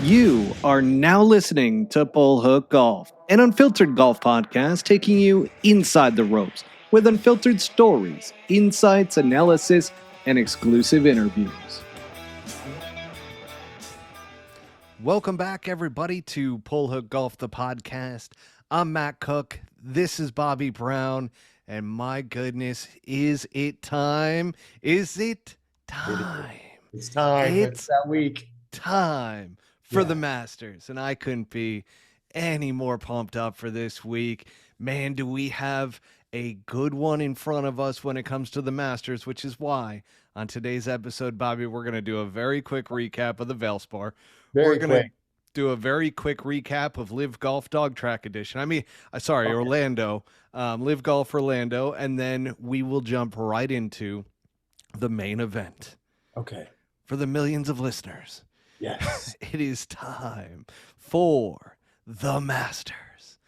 You are now listening to Bull Hook Golf, an unfiltered golf podcast taking you inside the ropes with unfiltered stories, insights, analysis, and exclusive interviews. Welcome back, everybody, to Bull Hook Golf, the podcast. I'm Matt Cook. This is Bobby Brown. And my goodness, is it time? Is it time? It's time. It's that week. Time for the Masters. And I couldn't be any more pumped up for this week. Man, do we have a good one in front of us when it comes to the Masters, which is why on today's episode, Bobby, we're going to do a very quick recap of the Valspar. We're going to do a very quick recap of LIV Golf Dog Track Edition. Orlando, LIV Golf Orlando, and then we will jump right into the main event. Okay. For the millions of listeners. Yes. It is time for the Masters.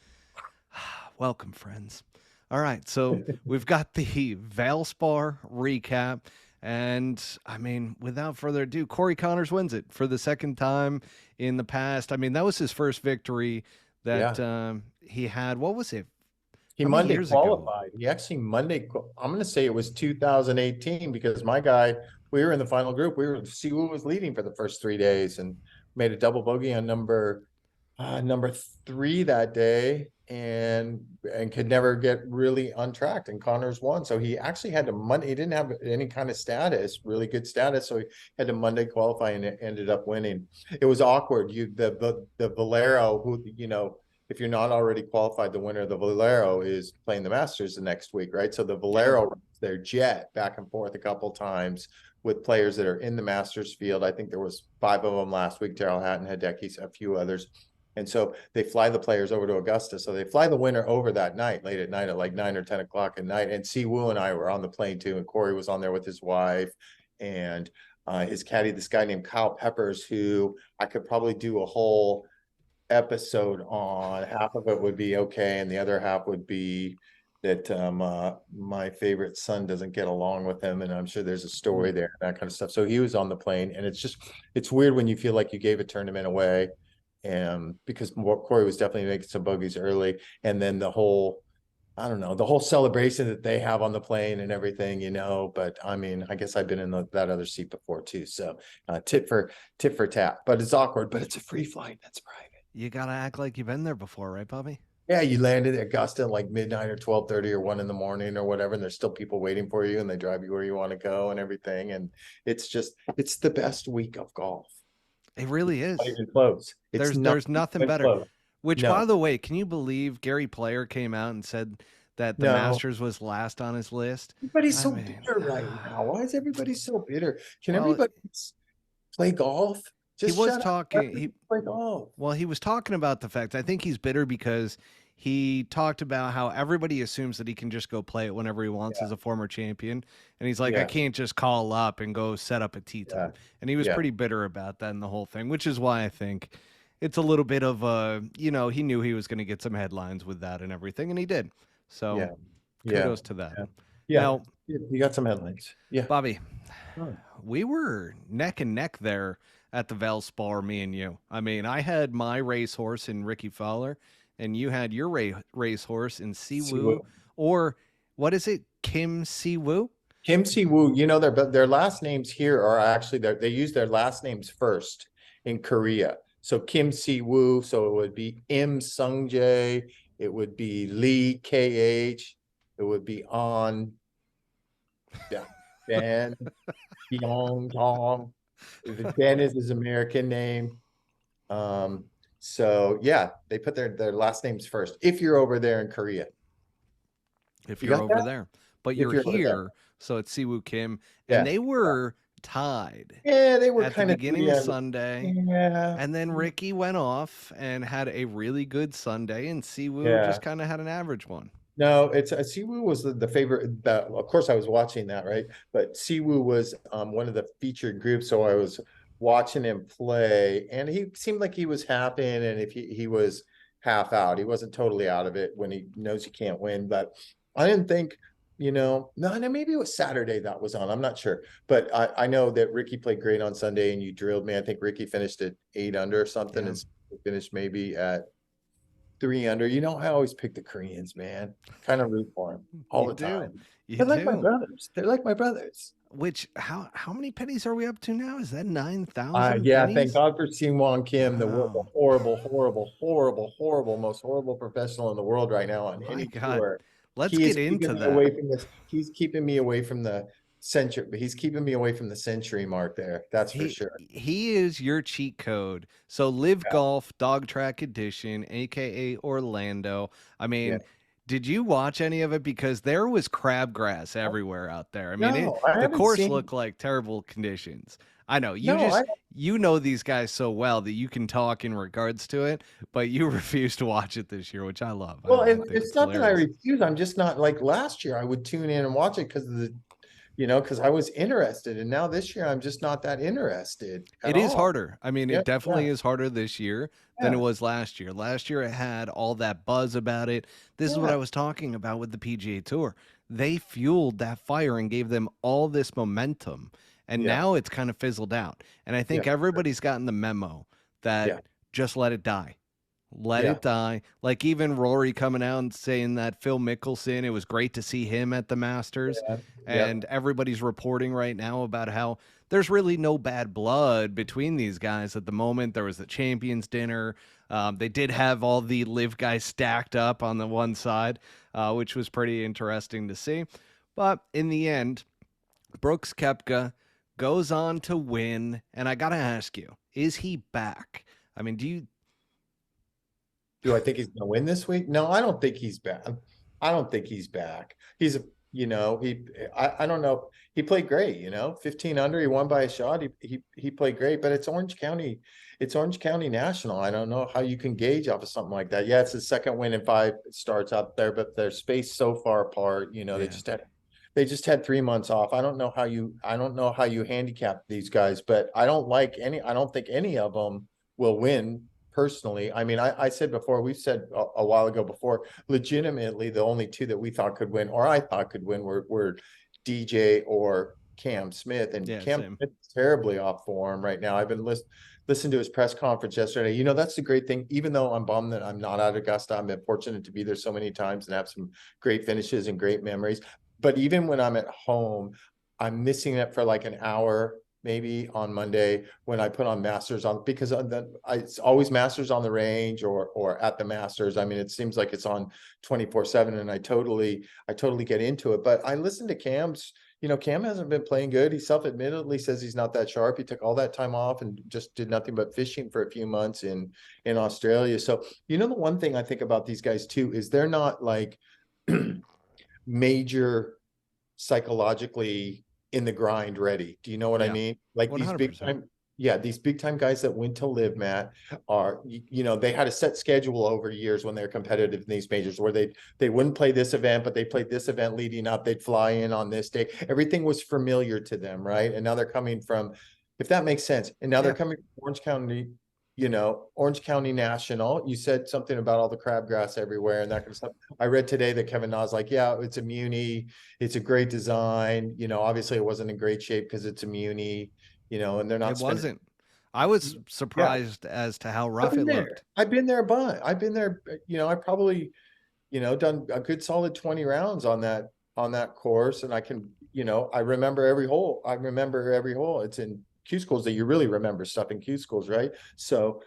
Welcome, friends. All right, so we've got the Valspar recap. And, I mean, without further ado, Corey Connors wins it for the second time in the past. I mean, that was his first victory that he had. What was it? He Monday qualified. He actually I'm going to say it was 2018 because my guy, we were in the final group. Siwan was leading for the first 3 days and made a double bogey on number 3 that day and could never get really untracked, and Connors won. So he actually had to he didn't have any kind of status, really good status, so he had to Monday qualify and ended up winning. It was awkward. The Valero, who, you know, if you're not already qualified, the winner of the Valero is playing the Masters the next week, right? So the Valero runs their jet back and forth a couple times with players that are in the Masters field. I think there was 5 of them last week. Daryl Hatton, Hideki, a few others. And so they fly the players over to Augusta. So they fly the winner over that night, late at night, at like 9 or 10 o'clock at night. And Siwu and I were on the plane too. And Corey was on there with his wife and his caddy, this guy named Kyle Peppers, who I could probably do a whole episode on. Half of it would be okay, and the other half would be that my favorite son doesn't get along with him, and I'm sure there's a story there, that kind of stuff. So he was on the plane, and it's weird when you feel like you gave a tournament away, and because Corey was definitely making some bogeys early, and then the whole celebration that they have on the plane and everything, you know. But I mean, I guess I've been in that other seat before too. So tit for tat, but it's awkward, but it's a free flight. That's private. You got to act like you've been there before, right, Bobby? Yeah, you landed at Augusta at like midnight or 12:30 or 1 a.m. or whatever, and there's still people waiting for you, and they drive you where you want to go and everything. And it's the best week of golf. It really is. Not even close. There's nothing better. Close. Which, by the way, can you believe Gary Player came out and said that the Masters was last on his list? Everybody's so bitter right now. Why is everybody so bitter? Can everybody play golf? He was talking about the fact, I think he's bitter because he talked about how everybody assumes that he can just go play it whenever he wants as a former champion. And he's like, I can't just call up and go set up a tee time. And he was pretty bitter about that and the whole thing, which is why I think it's a little bit of he knew he was going to get some headlines with that and everything, and he did. So kudos to that. Yeah. Now, you got some headlines. Yeah. Bobby, we were neck and neck there at the Valspar, me and you. I mean, I had my racehorse in Ricky Fowler, and you had your racehorse in Siwu, or what is it, Kim Siwu? Kim Siwu. You know, their last names here are actually they use their last names first in Korea. So Kim Siwu. So it would be Im Sungjae. It would be Lee KH. It would be On. Yeah, Ben Yong Tong. Ben is his American name. So yeah, they put their last names first. If you're over there in Korea. If you're over there. But you're here, so it's Siwoo Kim. And they were tied. Yeah, they were at the beginning of Sunday. Yeah. And then Ricky went off and had a really good Sunday, and Siwoo just kind of had an average one. No, it's Siwu was the favorite. Of course, I was watching that, right? But Siwu was one of the featured groups, so I was watching him play, and he seemed like he was happy, and if he was half out, he wasn't totally out of it when he knows he can't win. But I didn't think no, maybe it was Saturday that was on. I'm not sure, but I know that Ricky played great on Sunday, and you drilled me. I think Ricky finished at 8 under or something, Yeah. and finished maybe at 3 under. I always pick the Koreans, man. Kind of root for them all You the do. time. You They're like my do. brothers. They're like my brothers. Which how many pennies are we up to now? Is that 9,000 Yeah, thank pennies? God for Siwan Kim, the Wow. horrible, horrible, horrible, horrible, most horrible professional in the world right now on My any God. tour. Let's He is get keeping into me that. away from this. He's keeping me away from the century. He's keeping me away from the century mark there. That's for sure. He is your cheat code. So Live Yeah, Golf Dog Track Edition, aka Orlando. I yeah. mean, did you watch any of it? Because there was crabgrass everywhere out there. I mean, No, I the haven't course seen. looked like terrible conditions. I know No, I you know these guys so well that you can talk in regards to it, but you refuse to watch it this year, which I love. well, I think it's it's not that I hilarious. refuse. I'm just not like last year. I would tune in and watch it because of because I was interested, and now this year I'm just not that interested at It is all. harder. I mean, Yeah, it definitely yeah, is harder this year than it yeah, was last year. Last year, it had all that buzz about it. This is what yeah, I was talking about with the PGA Tour. They fueled that fire and gave them all this momentum. And yeah, now it's kind of fizzled out. And I yeah, think everybody's gotten the memo that yeah, just let it die. Let yeah, it die. Like even Rory coming out and saying that Phil Mickelson, it was great to see him at the Masters. yeah, yeah. And everybody's reporting right now about how there's really no bad blood between these guys at the moment. There was the Champions Dinner. They did have all the live guys stacked up on the one side, which was pretty interesting to see. But in the end, Brooks Koepka goes on to win. And I got to ask you, is he back? I mean, do you Do I think he's going to win this week? No, I don't think he's back. I don't think he's back. He's a, I don't know. He played great, 15 under. He won by a shot. He played great, but it's Orange County. It's Orange County National. I don't know how you can gauge off of something like that. Yeah, it's the second win in 5 starts out there, but they're spaced so far apart. Yeah. They just had 3 months off. I don't know how you handicap these guys, but I don't think any of them will win personally. I mean, I said before, we've said a while ago before, legitimately, the only two that we thought could win, or I thought could win, were DJ or Cam Smith. And Yeah, Cam same. Smith is terribly off form right now. I've been listening to his press conference yesterday. That's the great thing. Even though I'm bummed that I'm not at Augusta, I've been fortunate to be there so many times and have some great finishes and great memories. But even when I'm at home, I'm missing it for like an hour, maybe on Monday when I put on Masters on, because it's always Masters on the range or at the Masters. I mean, it seems like it's on 24/7, and I totally get into it. But I listen to Cam's. Cam hasn't been playing good. He self-admittedly says he's not that sharp. He took all that time off and just did nothing but fishing for a few months in Australia. So, the one thing I think about these guys too is they're not like major psychologically in the grind ready. Do you know what I Yeah. mean? Like these big 100%. time, yeah, these big time guys that went to live, Matt, are, they had a set schedule over years when they're competitive in these majors where they wouldn't play this event, but they played this event leading up. They'd fly in on this day. Everything was familiar to them, right? And now they're coming from, if that makes sense, and now they're Yeah. coming from Orange County National. You said something about all the crabgrass everywhere and that kind of stuff. I read today that Kevin Na's like, yeah, it's a Muni. It's a great design. Obviously it wasn't in great shape because it's a Muni, and they're It not spending. wasn't. I was Yeah, surprised as to how I've rough been it there. looked. I've been there, but I've been there. I probably, done a good solid 20 rounds on that course. And I can, I remember every hole. It's in Q schools that you really remember stuff in Q schools, right? So,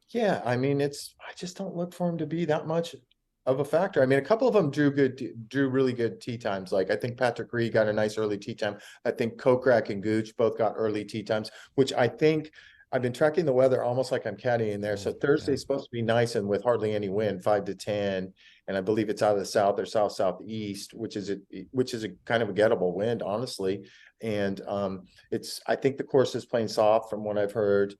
yeah, I mean, I just don't look for him to be that much of a factor. I mean, a couple of them drew really good tee times. Like I think Patrick Reed got a nice early tee time. I think Kokrak and Gooch both got early tee times, which I think I've been tracking the weather almost like I'm caddying there. So Oh, Thursday's yeah. supposed to be nice and with hardly any wind, 5 to 10. And I believe it's out of the south or southeast, which is a kind of a gettable wind, honestly. And I think the course is playing soft from what I've heard.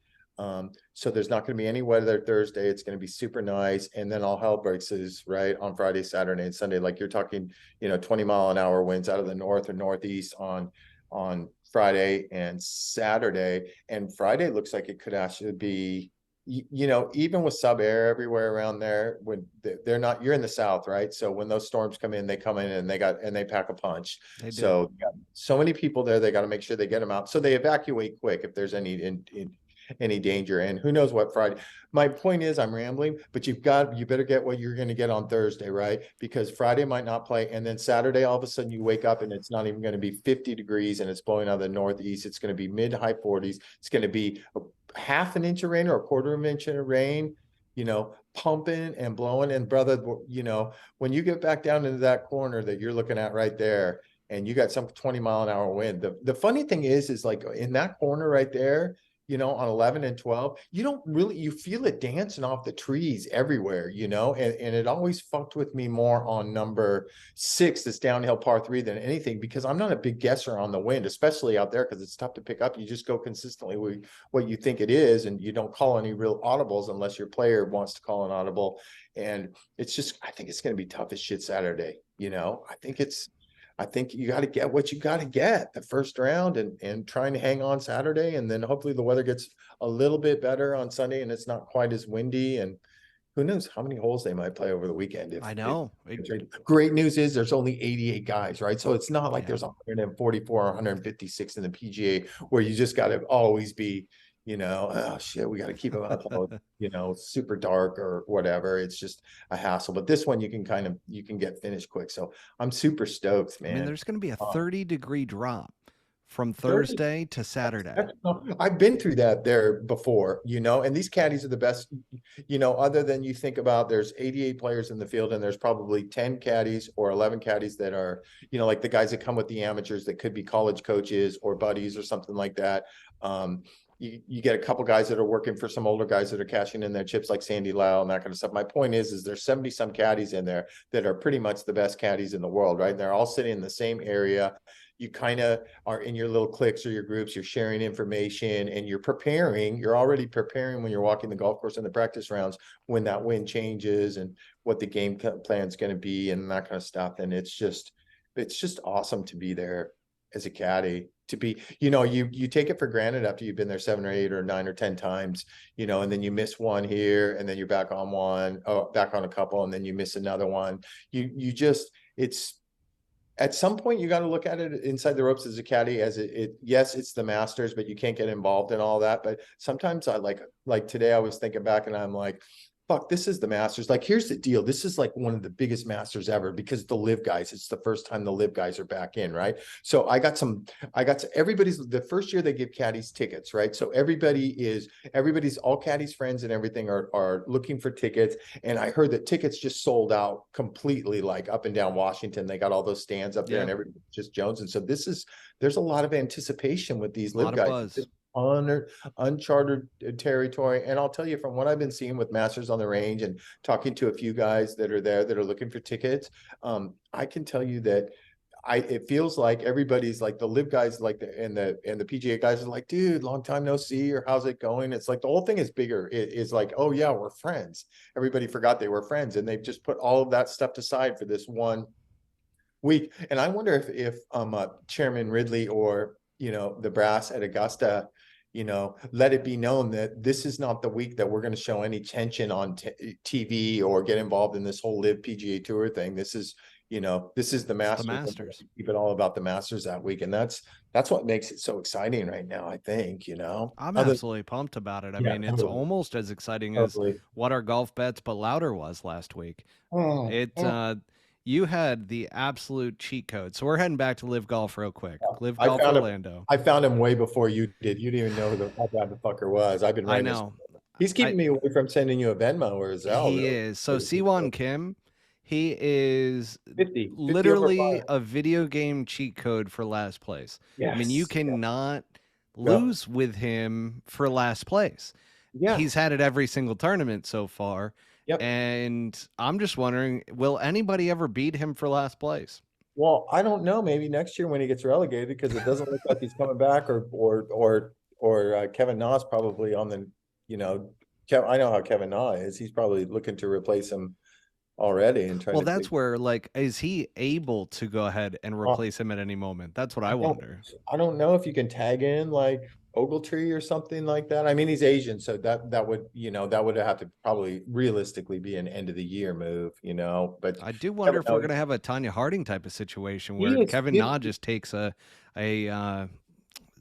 So there's not going to be any weather Thursday. It's going to be super nice. And then all hell breaks loose, right, on Friday, Saturday, and Sunday. Like you're talking, 20-mile-an-hour winds out of the north or northeast on Friday and Saturday. And Friday looks like it could actually be you know, even with sub air everywhere around there, when they're not, you're in the South, right? So when those storms come in, they come in and they pack a punch. They do. So so many people there, they got to make sure they get them out. So they evacuate quick if there's any danger. And who knows what Friday. My point is, I'm rambling, but you better get what you're going to get on Thursday, right? Because Friday might not play, and then Saturday, all of a sudden you wake up and it's not even going to be 50 degrees and it's blowing out of the northeast. It's going to be mid high 40s. It's going to be half an inch of rain or a quarter of an inch of rain, you know, pumping and blowing. And brother, you know, when you get back down into that corner that you're looking at right there, and you got some 20-mile-an-hour wind. The funny thing is like in that corner right there, you know, on 11 and 12, you feel it dancing off the trees everywhere, you know, and it always fucked with me more on number 6, this downhill par 3, than anything, because I'm not a big guesser on the wind, especially out there, because it's tough to pick up. You just go consistently with what you think it is, and you don't call any real audibles unless your player wants to call an audible. And it's just, I think it's going to be tough as shit Saturday. You know, I think you got to get what you got to get the first round, and trying to hang on Saturday. And then hopefully the weather gets a little bit better on Sunday and it's not quite as windy. And who knows how many holes they might play over the weekend. I know. Great news is there's only 88 guys, right? So it's not like there's 144 or 156 in the PGA where you just got to always be, you know, oh shit, we got to keep them up, you know, super dark or whatever. It's just a hassle. But this one you can get finished quick. So I'm super stoked, man. I mean, there's going to be a 30-degree drop from Thursday to Saturday. I've been through that there before, you know, and these caddies are the best, you know, other than you think about, there's 88 players in the field and there's probably 10 caddies or 11 caddies that are, you know, like the guys that come with the amateurs that could be college coaches or buddies or something like that. You get a couple guys that are working for some older guys that are cashing in their chips, like Sandy Lau and that kind of stuff. My point is there's 70 some caddies in there that are pretty much the best caddies in the world, right? And they're all sitting in the same area. You kind of are in your little cliques or your groups, you're sharing information and you're already preparing when you're walking the golf course in the practice rounds, when that wind changes and what the game plan is going to be and that kind of stuff. And it's just awesome to be there as a caddy, to be, you know, you take it for granted after you've been there 7 or 8 or 9 or 10 times, you know, and then you miss one here and then you're back on one, back on a couple, and then you miss another one. It's at some point you got to look at it inside the ropes as a caddy as yes, it's the Masters, but you can't get involved in all that. But sometimes I like today I was thinking back and I'm like, fuck, this is the Masters. Like, here's the deal. This is like one of the biggest Masters ever because the LIV guys, it's the first time the LIV guys are back in, right? So everybody's the first year they give caddies tickets, right? So everybody's all caddies friends and everything are looking for tickets. And I heard that tickets just sold out completely, like up and down Washington. They got all those stands up there and everybody's just Jones. And so there's a lot of anticipation with these LIV guys. Uncharted territory. And I'll tell you, from what I've been seeing with Masters on the range and talking to a few guys that are there that are looking for tickets, I can tell you that it feels like everybody's like the LIV guys, like and the PGA guys are like, dude, long time no see, or how's it going? It's like the whole thing is bigger. It is like, oh yeah, we're friends. Everybody forgot they were friends, and they've just put all of that stuff aside for this one week. And I wonder if Chairman Ridley or, you know, the brass at Augusta, you know, let it be known that this is not the week that we're going to show any tension on TV or get involved in this whole LIV PGA Tour thing. This is, you know, this is the Masters. Keep it all about the Masters that week, and that's what makes it so exciting right now. I think, you know, I'm absolutely pumped about it. I mean, it's almost as exciting as what our golf bets but louder was last week. You had the absolute cheat code. So we're heading back to LIV Golf real quick. LIV Golf Orlando. I found him way before you did. You didn't even know how bad the fucker was. I've been writing. I know. He's keeping me away from sending you a Venmo or a Zelle. He is. So Siwan Kim, he is 50 literally a video game cheat code for last place. Yes. I mean, you cannot lose with him for last place. Yeah. He's had it every single tournament so far. Yep. And I'm just wondering, will anybody ever beat him for last place? Well, I don't know. Maybe next year when he gets relegated, because it doesn't look like he's coming back, or Kevin Na's probably on the, you know, I know how Kevin Na is. He's probably looking to replace him already and trying. Well, that's where, like, is he able to go ahead and replace him at any moment? That's what I wonder. I don't know if you can tag in like Ogletree or something like that. I mean, he's Asian, so that would, that would have to probably realistically be an end of the year move, but I do never wonder if we're know. gonna have a Tanya Harding type of situation He where is Kevin Na just takes a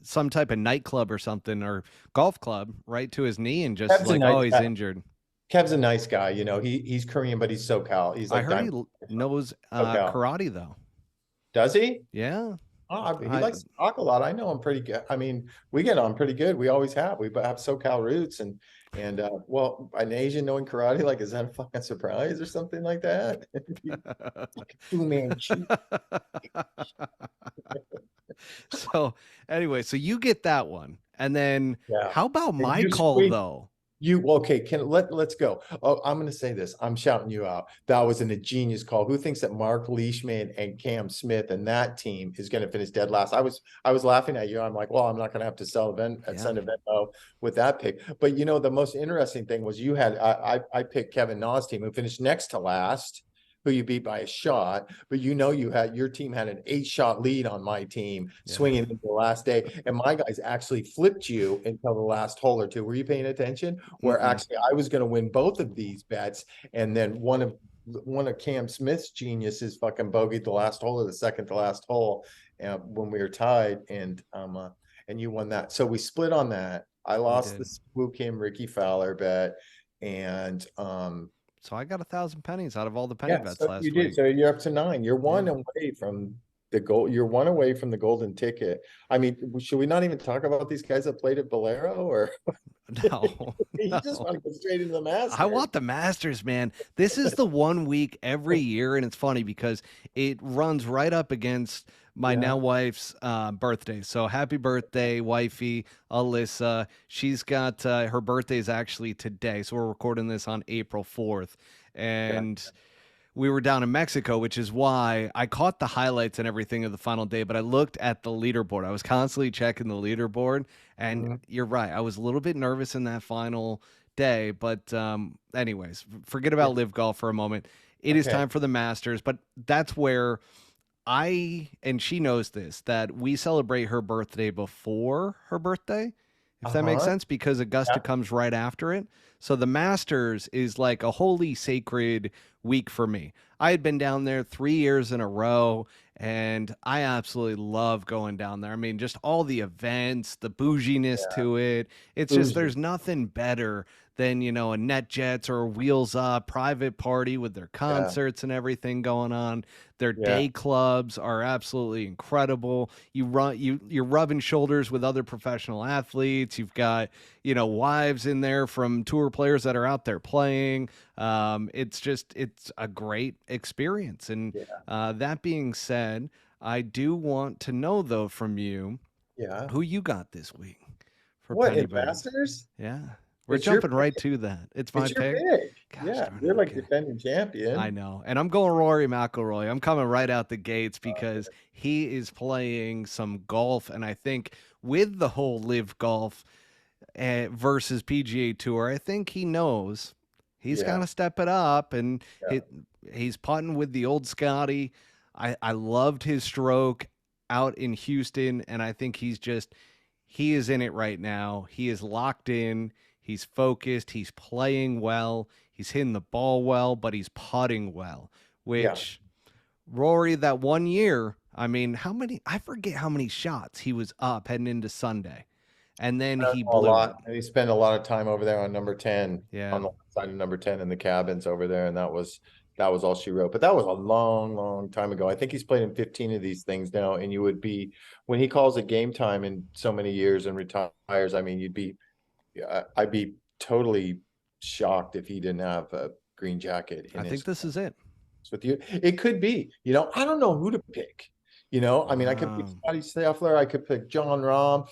some type of nightclub or something or golf club right to his knee and just is Kev's a like, nice oh, he's guy. injured. Kev's a nice guy, he's Korean, but he's SoCal. He's I like heard he Diamond knows SoCal. karate though. Does he? Yeah, Oh, he I likes to talk a lot. I know him pretty good. I mean, we get on pretty good. We always have. We have SoCal roots, and well, an Asian knowing karate, like, is that a fucking surprise or something like that? Fu Manchu. So anyway, so you get that one, and then Yeah. how about And my you call squeak. though? Okay, let's go. Oh, I'm gonna say this. I'm shouting you out. That was a genius call. Who thinks that Mark Leishman and Cam Smith and that team is gonna finish dead last? I was laughing at you. I'm like, well, I'm not gonna have to send a Venmo with that pick. But the most interesting thing was you had I picked Kevin Na's team who finished next to last, who you beat by a shot, but you had your team had an 8-shot lead on my team swinging into the last day, and my guys actually flipped you until the last hole or two. Were you paying attention? Where actually I was going to win both of these bets, and then one of Cam Smith's geniuses fucking bogeyed the last hole or the second to last hole when we were tied, and you won that. So we split on that. I lost the Siwan Kim Ricky Fowler bet, and so I got 1,000 pennies out of all the penny bets last you week. did. So you're up to 9. You're one away from the goal. You're one away from the golden ticket. I mean, should we not even talk about these guys that played at Valero, or No, you just want to go straight into the Masters? I want the Masters, man. This is the one week every year, and it's funny because it runs right up against my now wife's birthday. So happy birthday, wifey, Alyssa. She's got her birthday is actually today. So we're recording this on April 4th. And we were down in Mexico, which is why I caught the highlights and everything of the final day, but I looked at the leaderboard. I was constantly checking the leaderboard, and you're right. I was a little bit nervous in that final day, but anyways, forget about LIV Golf for a moment. It is time for the Masters, but that's where and she knows this, that we celebrate her birthday before her birthday, if that makes sense, because Augusta comes right after it. So the Masters is like a holy sacred week for me. I had been down there 3 years in a row, and I absolutely love going down there. I mean, just all the events, the bouginess to it. It's just, there's nothing better than, a NetJets or a Wheels Up private party with their concerts and everything going on. Their day clubs are absolutely incredible. You're rubbing shoulders with other professional athletes. You've got, wives in there from tour players that are out there playing. It's a great experience. And that being said, I do want to know though from you, who you got this week for Penny in Masters? Yeah. We're jumping right to that. It's my pick. Gosh, you're like defending champion. I know. And I'm going Rory McIlroy. I'm coming right out the gates because he is playing some golf. And I think with the whole LIV Golf versus PGA Tour, I think he knows he's got to step it up. And he's putting with the old Scotty. I loved his stroke out in Houston. And I think he is in it right now. He is locked in. He's focused. He's playing well. He's hitting the ball well, but he's putting well, which Rory, that 1 year, I mean, I forget how many shots he was up heading into Sunday. And then he blew a lot. And he spent a lot of time over there on number 10, on the side of number 10 in the cabins over there. And that was all she wrote. But that was a long, long time ago. I think he's played in 15 of these things now. And you would be, when he calls it game time in so many years and retires, I mean, I'd be totally shocked if he didn't have a green jacket. I think this is it. With you, it could be. I don't know who to pick. I mean, I could pick Scotty Scheffler. I could pick John Rahm.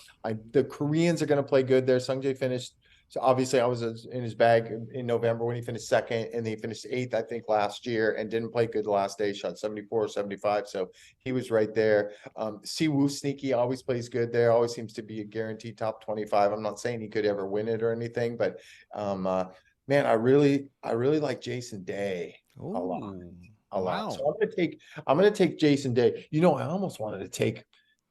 The Koreans are going to play good there. Sungjae finished. So obviously, I was in his bag in November when he finished second, and he finished 8th, I think, last year, and didn't play good the last day. Shot 74 or 75, so he was right there. Siwoo Sneaky always plays good there. Always seems to be a guaranteed top 25. I'm not saying he could ever win it or anything, but man, I really like Jason Day a lot. A lot. So I'm gonna take Jason Day. I almost wanted to take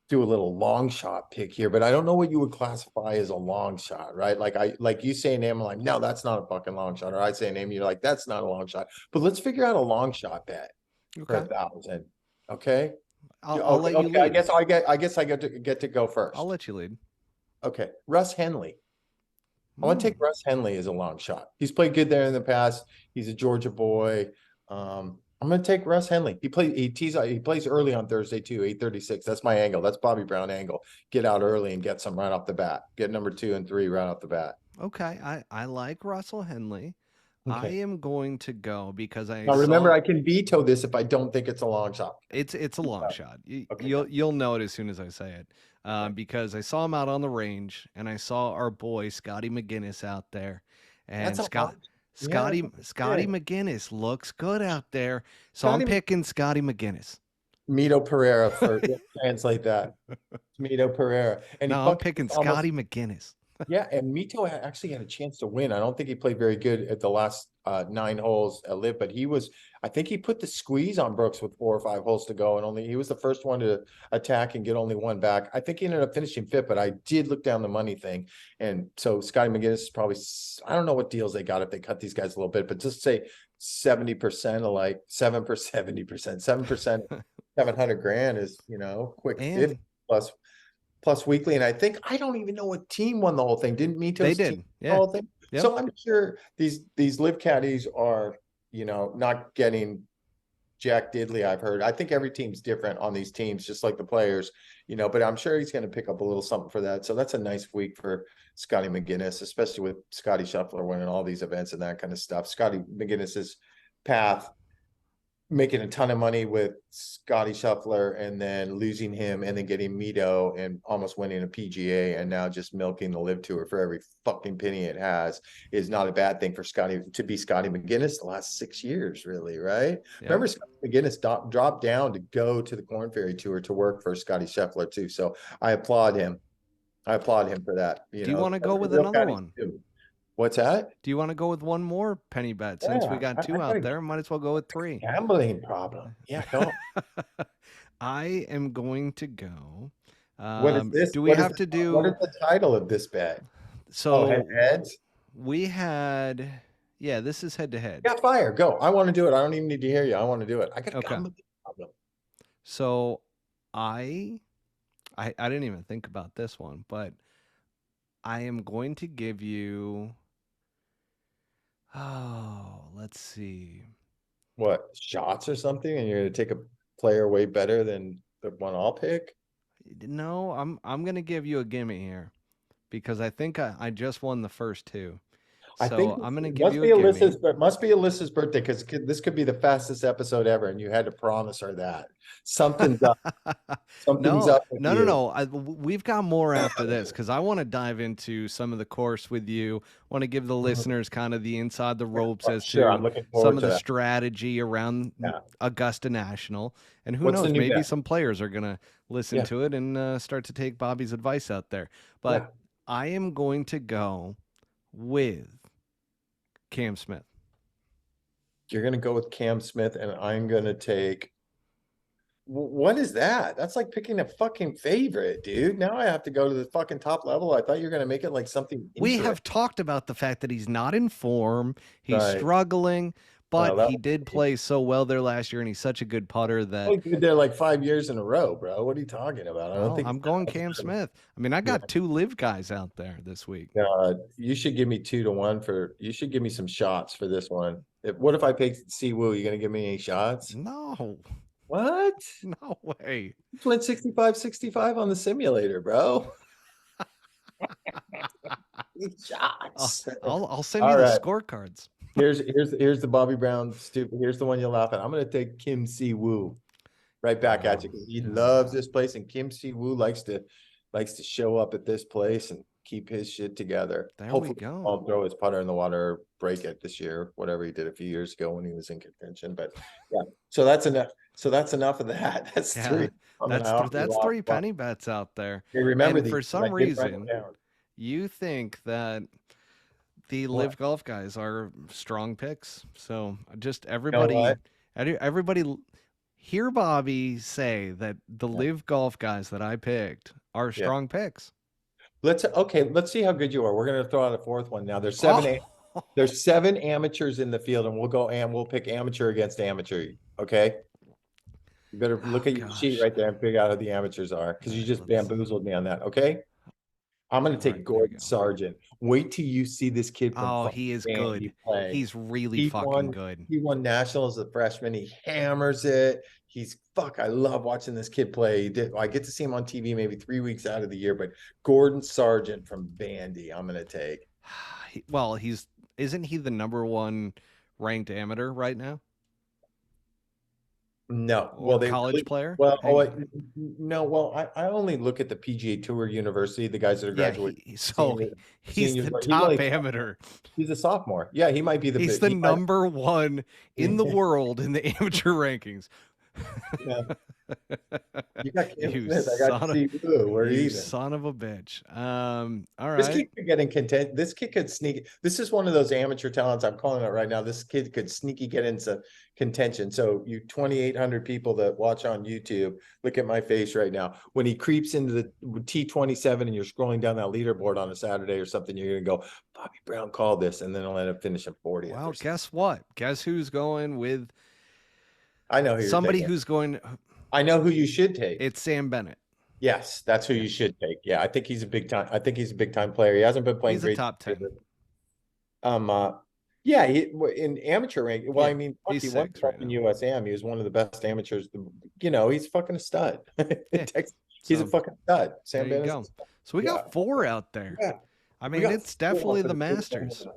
do a little long shot pick here, but I don't know what you would classify as a long shot, right? Like you say a name, I'm like, no, that's not a fucking long shot. Or I say a name, you're like, that's not a long shot. But let's figure out a long shot bet for Okay. 1,000. Okay. I'll let you Okay. lead. I guess I get to go first. I'll let you lead. Okay. Russ Henley. I want to take Russ Henley as a long shot. He's played good there in the past. He's a Georgia boy. I'm going to take Russ Henley. He plays early on Thursday too, 8:36. That's my angle. That's Bobby Brown angle. Get out early and get some right off the bat. Get number 2 and 3 right off the bat. Okay, I like Russell Henley. I Okay. am going to go because Now remember, I can veto this if I don't think it's a long shot. It's a long shot. Okay. You'll know it as soon as I say it. Because I saw him out on the range and I saw our boy Scotty McGinnis out there, and Scotty McGinnis looks good out there. So I'm picking Scotty MGinnis. Mito Pereira for translate that. Mito Pereira. And no, I'm picking Scotty McGinnis. Yeah, and Mito actually had a chance to win. I don't think he played very good at the last 9 holes at LIV, but I think he put the squeeze on Brooks with 4 or 5 holes to go, and he was the first one to attack and get only one back. I think he ended up finishing 5th, but I did look down the money thing. And so Scotty McGinnis is probably, I don't know what deals they got if they cut these guys a little bit, but just say 70% of like 7%, 70%, 7%, 700 grand is, quick 50 plus weekly. And I don't even know what team won the whole thing. Didn't Mito's team the whole thing? Yep. So I'm sure these LIV caddies are, not getting Jack Diddley, I've heard. I think every team's different on these teams, just like the players, but I'm sure he's going to pick up a little something for that. So that's a nice week for Scotty McGinnis, especially with Scotty Scheffler winning all these events and that kind of stuff. Scotty McGinnis's path, making a ton of money with Scotty Scheffler and then losing him and then getting Mito and almost winning a PGA and now just milking the LIV Tour for every fucking penny it has is not a bad thing for Scotty to be Scotty McGinnis the last 6 years, really, right? Yeah. Remember, Scotty McGinnis dropped down to go to the Corn Ferry Tour to work for Scotty Scheffler too. So I applaud him. For that. Do you want to go with another one? Too. What's that? Do you want to go with one more penny bet since we got 2 out there? Might as well go with 3. Gambling problem. Yeah, go. I am going to go. What is this? Do we have to do? What is the title of this bet? So heads. We had. Yeah, this is head to head. Yeah, fire. Go. I want to do it. I don't even need to hear you. I want to do it. I got a gambling problem. So I didn't even think about this one, but I am going to give you. Oh, let's see. What, shots or something? And you're going to take a player way better than the one I'll pick? No, I'm going to give you a gimme here because I think I just won the first 2. I think I'm going to give you a gimme. It must be Alyssa's birthday because this could be the fastest episode ever, and you had to promise her that. Something's up. Something's up. No. We've got more after this because I want to dive into some of the course with you. Want to give the listeners kind of the inside the ropes as to some of the strategy around Augusta National. And who knows, maybe some players are going to listen to it and start to take Bobby's advice out there. But I am going to go with Cam Smith. You're going to go with Cam Smith, and I'm going to take. What is that? That's like picking a fucking favorite, dude. Now I have to go to the fucking top level. I thought you were going to make it like something. We have talked about the fact that he's not in form. He's struggling, but he did play so well there last year, and he's such a good putter that he did there like 5 years in a row, bro. What are you talking about? I don't think I'm going Cam Smith. I mean, I got 2 LIV guys out there this week. You should give me 2-1 for. You should give me some shots for this one. What if I pick Siwoo? You gonna give me any shots? No. What? No way. You went 65-65 on the simulator, bro. Shots. I'll send you the scorecards. Here's the Bobby Brown stupid. Here's the one you laugh at. I'm gonna take Kim Si-woo right back at you because he loves this place, and Kim Si-woo likes to show up at this place and keep his shit together. Hopefully we go. I'll throw his putter in the water, break it this year, whatever he did a few years ago when he was in contention. But yeah, so that's enough. So that's enough of that. That's 3. That's 3 penny bets out there. Hey, remember, for some reason, you think that the LIV Golf guys are strong picks. So just everybody hear Bobby say that the live golf guys that I picked are Yeah. strong picks. Let's see how good you are. We're gonna throw out a fourth one now. There's Oh. there's 7 amateurs in the field, and we'll pick amateur against amateur. Okay. You better Oh, look at your sheet gosh. right there and figure out who the amateurs are, because All you right, just bamboozled me on that. Okay. I'm gonna all right, take here we Gordon go. Sargent. Wait till you see this kid from Oh, he is good. play. He's really He fucking won. good. He won nationals as a freshman. He hammers it. I love watching this kid play. I get to see him on TV maybe 3 weeks out of the year, but Gordon Sargent from Vandy, I'm gonna take. Well, isn't he the #1 ranked amateur right now? No, Or college player? well, Hang on. no, well, I only look at the PGA Tour University, the guys that are Yeah, graduating he's seniors. the He's top only amateur. he's a sophomore. Yeah, he might be He's the he might, #1 in the world in the amateur rankings. yeah. You got Cam You Smith. I got son of Steve Wu. We're you even. son of a bitch. All This right. kid could get in content. This kid could sneak. This is one of those amateur talents. I'm calling it right now. This kid could sneaky get into contention. So you 2,800 people that watch on YouTube, look at my face right now. When he creeps into the T27 and you're scrolling down that leaderboard on a Saturday or something, you're going to go, Bobby Brown called this, and then he'll end up finishing 40th. Well, guess what? Guess who's going with I know who you're somebody taking. who's going. I know who you should take. It's Sam Bennett. Yes, that's who you should take. Yeah, I think he's a big time. I think he's a big time player. He hasn't been playing He's a great. top 10. Yeah, in amateur rank. Well, Yeah, I mean, he's he won 6 stuff right in now. USAM. He was one of the best amateurs. He's fucking a stud. Yeah. He's a So fucking stud. there Sam you Bennett. go. So we got 4 out there. Yeah, I we mean, got it's 4 definitely for the the Masters.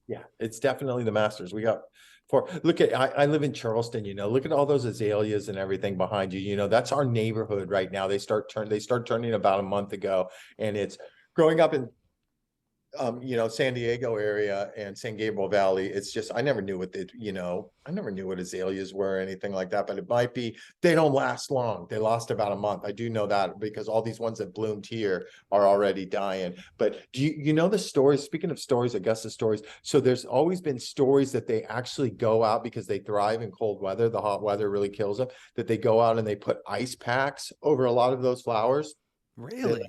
Yeah, it's definitely the Masters. We got 4. Look at I live in Charleston. Look at all those azaleas and everything behind you. That's our neighborhood right now. They start turning about a month ago, and it's growing up in San Diego area and San Gabriel Valley. It's just, I never knew I never knew what azaleas were or anything like that, but it might be, they don't last long. They last about a month. I do know that because all these ones that bloomed here are already dying. But do you know the stories? Speaking of stories, Augusta stories. So there's always been stories that they actually go out because they thrive in cold weather. The hot weather really kills them, that they go out and they put ice packs over a lot of those flowers. Really?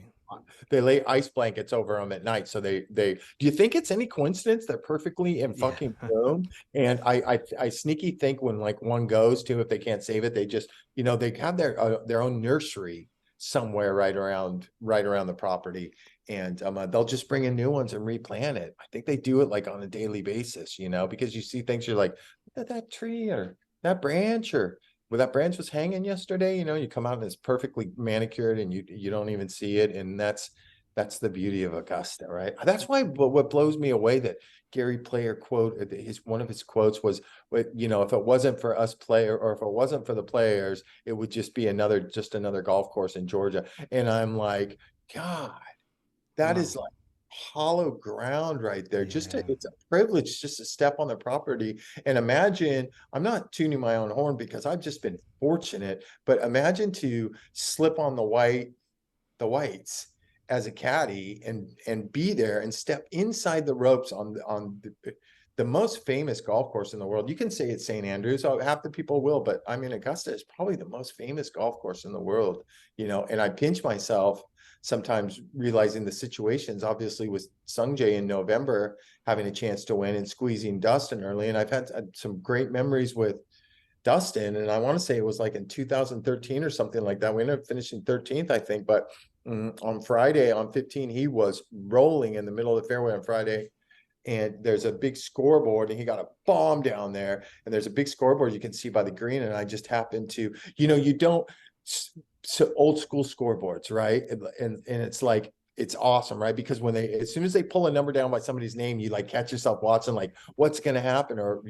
They lay ice blankets over them at night. So they do you think it's any coincidence they're perfectly in fucking bloom? And I sneaky think when like one goes to, if they can't save it, they just, they have their own nursery somewhere right around the property, and they'll just bring in new ones and replant it. I think they do it like on a daily basis, because you see things, you're like, look at that tree or that branch, or where that branch was hanging yesterday. You come out and it's perfectly manicured and you don't even see it. And that's the beauty of Augusta, right? That's why what blows me away, that Gary Player quote, one of his quotes was, if it wasn't for us or if it wasn't for the players, it would just be another golf course in Georgia. And I'm like, God, that is like hollow ground right there. It's a privilege just to step on the property. And imagine, I'm not tuning my own horn because I've just been fortunate, but imagine to slip on the whites as a caddy and be there and step inside the ropes on the most famous golf course in the world. You can say it's St. Andrews, so half the people will, but I mean, Augusta is probably the most famous golf course in the world, and I pinch myself sometimes realizing the situations, obviously with Sungjae in November, having a chance to win and squeezing Dustin early. And I've had some great memories with Dustin. And I want to say it was like in 2013 or something like that. We ended up finishing 13th, I think. But on Friday, on 15, he was rolling in the middle of the fairway on Friday. And there's a big scoreboard and he got a bomb down there. And there's a big scoreboard you can see by the green. And I just happened to, you don't, so old school scoreboards, right? And it's like, it's awesome, right? Because as soon as they pull a number down by somebody's name, you like catch yourself watching, like what's going to happen, or,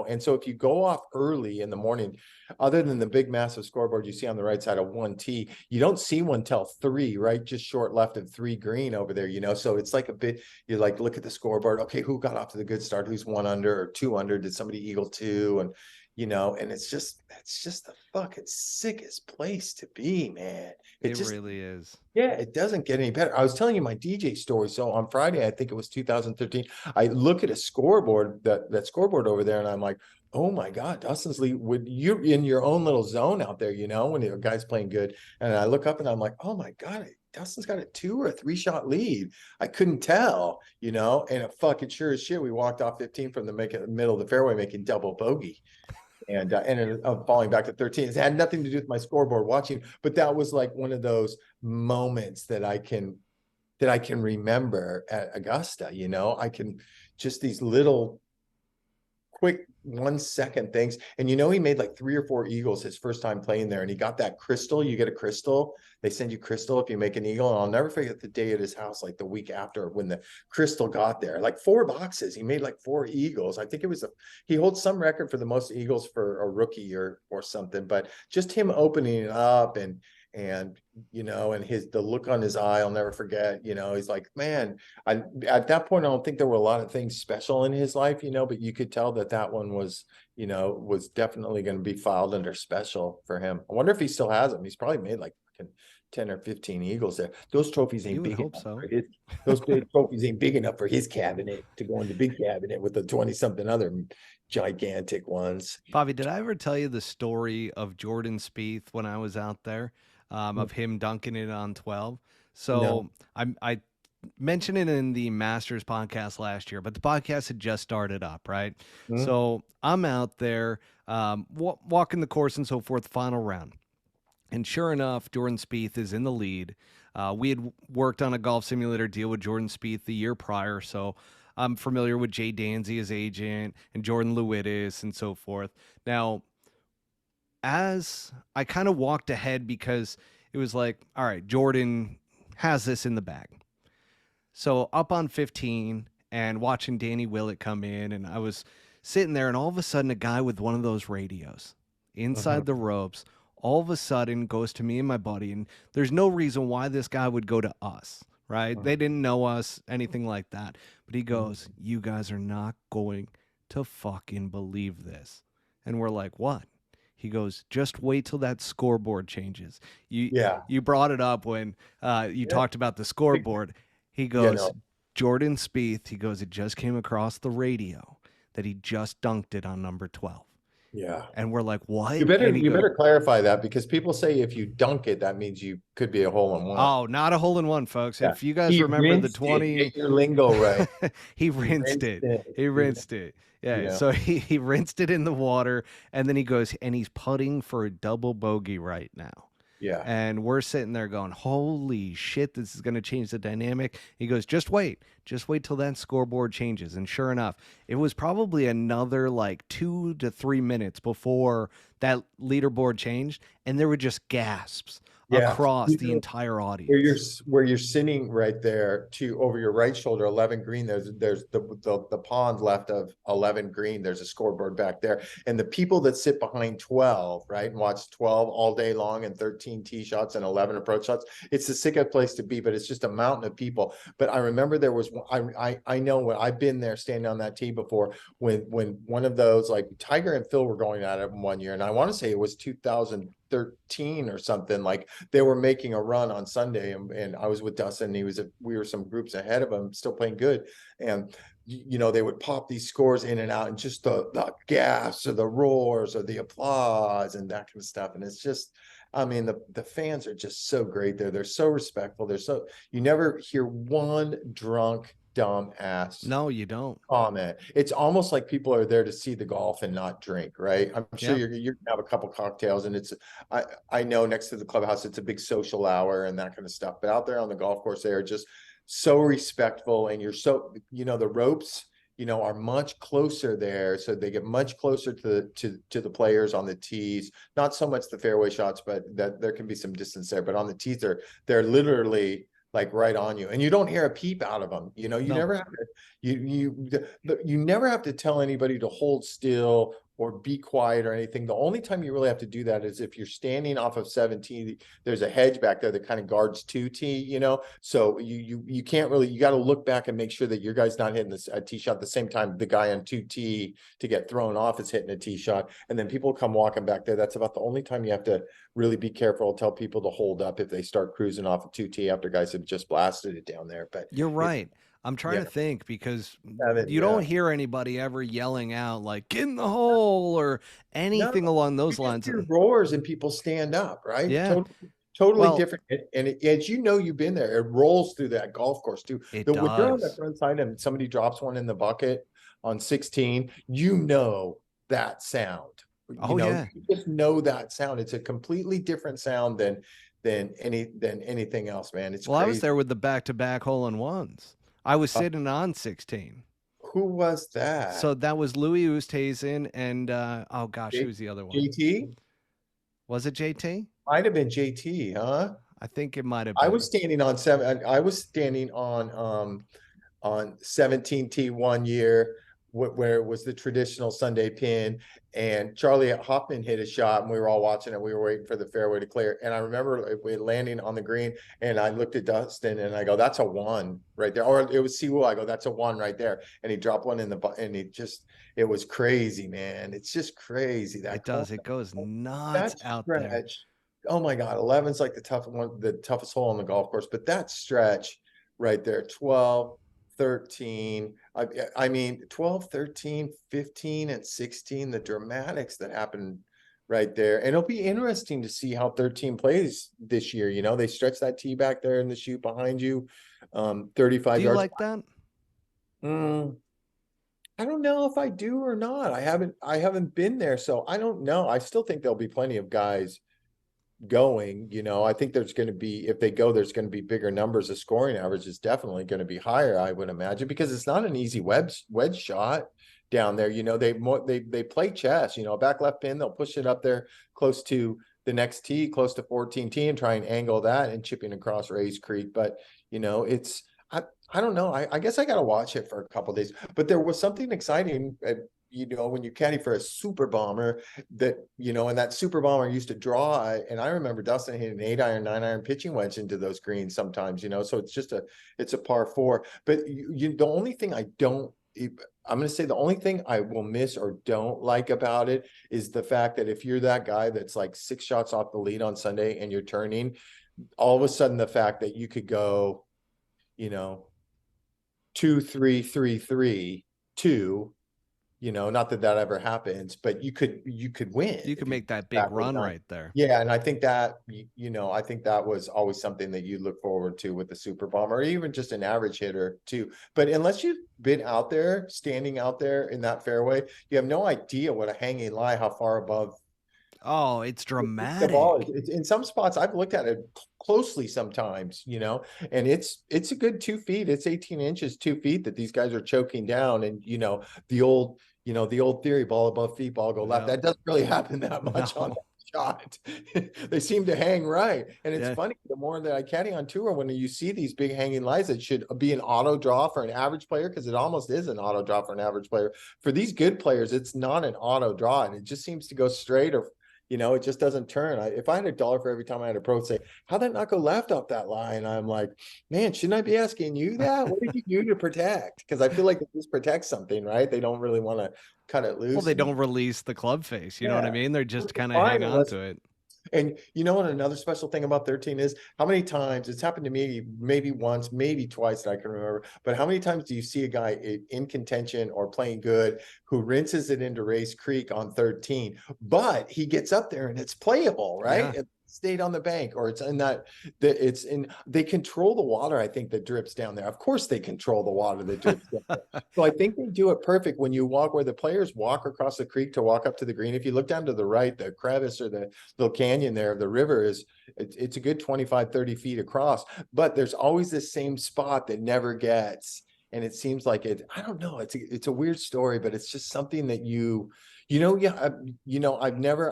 and so if you go off early in the morning, other than the big massive scoreboard you see on the right side of 1T, you don't see one till 3, right? Just short left of 3 green over there, so it's like a bit, you like, look at the scoreboard. Okay, who got off to the good start? Who's 1 under or 2 under? Did somebody eagle 2? And and it's just the fucking sickest place to be, man. It really is. Yeah, it doesn't get any better. I was telling you my DJ story. So on Friday, I think it was 2013, I look at a scoreboard, that scoreboard over there, and I'm like, oh my God, Dustin's lead. Would you in your own little zone out there, when the guy's playing good? And I look up and I'm like, oh my God, Dustin's got a 2 or a 3 shot lead. I couldn't tell, and it fucking sure as shit, we walked off 15 from the middle of the fairway, making double bogey. And ended up falling back to 13. It had nothing to do with my scoreboard watching, but that was like one of those moments that I can remember at Augusta. I can just these little quick 1-second things. And he made like 3 or 4 eagles his first time playing there. And he got that crystal. You get a crystal. They send you crystal if you make an eagle. And I'll never forget the day at his house, like the week after, when the crystal got there, like 4 boxes. He made like 4 eagles. I think it was he holds some record for the most eagles for a rookie or something, but just him opening it up and and the look on his eye, I'll never forget. He's like, man, at that point, I don't think there were a lot of things special in his life, but you could tell that one was definitely going to be filed under special for him. I wonder if he still has them. He's probably made like 10 or 15 eagles there. Those trophies ain't big enough. So. Those big trophies ain't big enough for his cabinet to go in the big cabinet with the 20-something other gigantic ones. Bobby, did I ever tell you the story of Jordan Spieth when I was out there, of him dunking it on 12? So no. I mentioned it in the Masters podcast last year, but the podcast had just started up, right? Mm-hmm. So I'm out there walking the course and so forth, final round. And sure enough, Jordan Spieth is in the lead. We had worked on a golf simulator deal with Jordan Spieth the year prior, so I'm familiar with Jay Danzy, his agent, and Jordan Lewittis and so forth. Now, as I kind of walked ahead, because it was like, all right, Jordan has this in the bag. So up on 15 and watching Danny Willett come in, and I was sitting there, and all of a sudden a guy with one of those radios inside the ropes all of a sudden goes to me and my buddy, and there's no reason why this guy would go to us, right? They didn't know us, anything like that. But he goes, you guys are not going to fucking believe this. And we're like, what? He goes, just wait till that scoreboard changes. You brought it up when you talked about the scoreboard. He goes, Jordan Spieth, he goes, it just came across the radio that he just dunked it on number 12. Yeah. And we're like, what? You better clarify that, because people say if you dunk it, that means you could be a hole in one. Oh, not a hole in one, folks. Yeah. If you guys remember the 20, get your lingo right. He rinsed it. He rinsed it. Yeah. So he rinsed it in the water, and then he goes, and he's putting for a double bogey right now. Yeah. And we're sitting there going, holy shit, this is going to change the dynamic. He goes, just wait till that scoreboard changes. And sure enough, it was probably another like 2 to 3 minutes before that leaderboard changed. And there were just gasps across the entire audience. Where you're sitting right there over your right shoulder, 11 green, there's the pond left of 11 green. There's a scoreboard back there. And the people that sit behind 12, right, and watch 12 all day long, and 13 tee shots and 11 approach shots, it's the sickest place to be, but it's just a mountain of people. But I remember there was, I know when I've been there standing on that tee before, when one of those, like Tiger and Phil were going at it one year, and I want to say it was 2013 or something, like they were making a run on Sunday, and I was with Dustin, and we were some groups ahead of him, still playing good, and they would pop these scores in and out, and just the gasps or the roars or the applause and that kind of stuff. And it's just, I mean, the fans are just so great there. They're so respectful. You never hear one drunk dumb ass. No, you don't. Comment. It's almost like people are there to see the golf and not drink, right? I'm sure you're gonna have a couple cocktails, and I know next to the clubhouse it's a big social hour and that kind of stuff. But out there on the golf course, they are just so respectful, and you're so, the ropes, are much closer there, so they get much closer to the players on the tees. Not so much the fairway shots, but that there can be some distance there. But on the tees, they're literally like right on you, and you don't hear a peep out of them. You never have to, you never have to tell anybody to hold still or be quiet or anything. The only time you really have to do that is if you're standing off of 17, there's a hedge back there that kind of guards 2T, you know, so you can't really, you got to look back and make sure that your guy's not hitting a tee shot at the same time the guy on 2T to get thrown off is hitting a tee shot, and then people come walking back there. That's about the only time you have to really be careful. I'll tell people to hold up if they start cruising off of 2T after guys have just blasted it down there. But you're right. I'm trying to think, because you don't hear anybody ever yelling out like "get in the hole" or anything along those lines. Roars and people stand up, right? Yeah. Totally different. And as you know, you've been there, it rolls through that golf course too. It When you're on the does. front side and somebody drops one in the bucket on 16, you know that sound. Oh, yeah. You just know that sound. It's a completely different sound than anything else, man. It's Well, crazy. I was there with the back-to-back hole-in-ones. I was sitting on 16. Who was that? So that was Louis Oosthuizen and oh gosh, who's the other one? JT? Was it JT? Might have been JT, huh? I think it might have been. I was standing on 17T one year where it was the traditional Sunday pin, and Charlie Hoffman hit a shot and we were all watching it. We were waiting for the fairway to clear. And I remember it landing on the green, and I looked at Dustin and I go, that's a one right there. Or it was Siwoo. I go, that's a one right there. And he dropped one in the, and it was crazy, man. It's just crazy. It does. It goes nuts out there. Oh my God. 11's like the toughest hole on the golf course, but that stretch right there, 12, 13, I mean 12, 13, 15, and 16, the dramatics that happened right there. And it'll be interesting to see how 13 plays this year. You know, they stretch that tee back there in the chute behind you, 35 Do you yards. like that? I don't know if I do or not. I haven't been there, so I don't know. I still think there'll be plenty of guys going. You know, I think there's going to be, if they go, there's going to be bigger numbers. The scoring average is definitely going to be higher, I would imagine, because it's not an easy wedge shot down there. You know, they play chess. You know, back left pin, they'll push it up there close to the next tee, close to 14T, and try and angle that and chipping across Rays Creek. But you know, it's I don't know. I guess I got to watch it for a couple of days. But there was something exciting you know, when you caddy for a super bomber that, you know, and that super bomber used to draw. And I remember Dustin hitting an 8-iron, 9-iron pitching wedge into those greens sometimes, you know, so it's a par 4. But the only thing I'm going to say the only thing I will miss or don't like about it is the fact that if you're that guy that's like 6 shots off the lead on Sunday and you're turning, all of a sudden the fact that you could go, you know, 2, 3, 3, 3, 2, you know, not that ever happens, but you could win. You could make that big run right there. Yeah. And I think that, you know, I think that was always something that you look forward to with the super bomber, or even just an average hitter too. But unless you've been out there, standing out there in that fairway, you have no idea what a hanging lie, how far above. Oh, it's dramatic. The ball is. In some spots, I've looked at it closely sometimes, you know, and it's a good 2 feet. It's 18 inches, 2 feet that these guys are choking down. And, you know, the old theory, ball above feet, ball go left. That doesn't really happen that much on that shot. They seem to hang right. And it's funny, the more that I caddy on tour, when you see these big hanging lies that should be an auto draw for an average player, because it almost is an auto draw for an average player. For these good players, it's not an auto draw, and it just seems to go straight, or you know, it just doesn't turn. If I had $1 for every time I had a pro say, how'd that not go left off that line? I'm like, man, shouldn't I be asking you that? What did you do to protect? Because I feel like this protects something, right? They don't really want to cut it loose. Well, they don't release the club face. You know what I mean? They're just kind of hang on to it. And you know what another special thing about 13 is? How many times it's happened to me, maybe once, maybe twice that I can remember, but how many times do you see a guy in contention or playing good who rinses it into Race Creek on 13, but he gets up there and it's playable, right? Yeah. It stayed on the bank, or it's in they control the water, I think, that drips down there. Of course they control the water that drips down there. So I think they do it perfect when you walk where the players walk across the creek to walk up to the green. If you look down to the right, the crevice or the little canyon there of the river it's a good 25, 30 feet across, but there's always this same spot that never gets. And it seems like I don't know, it's a weird story, but it's just something that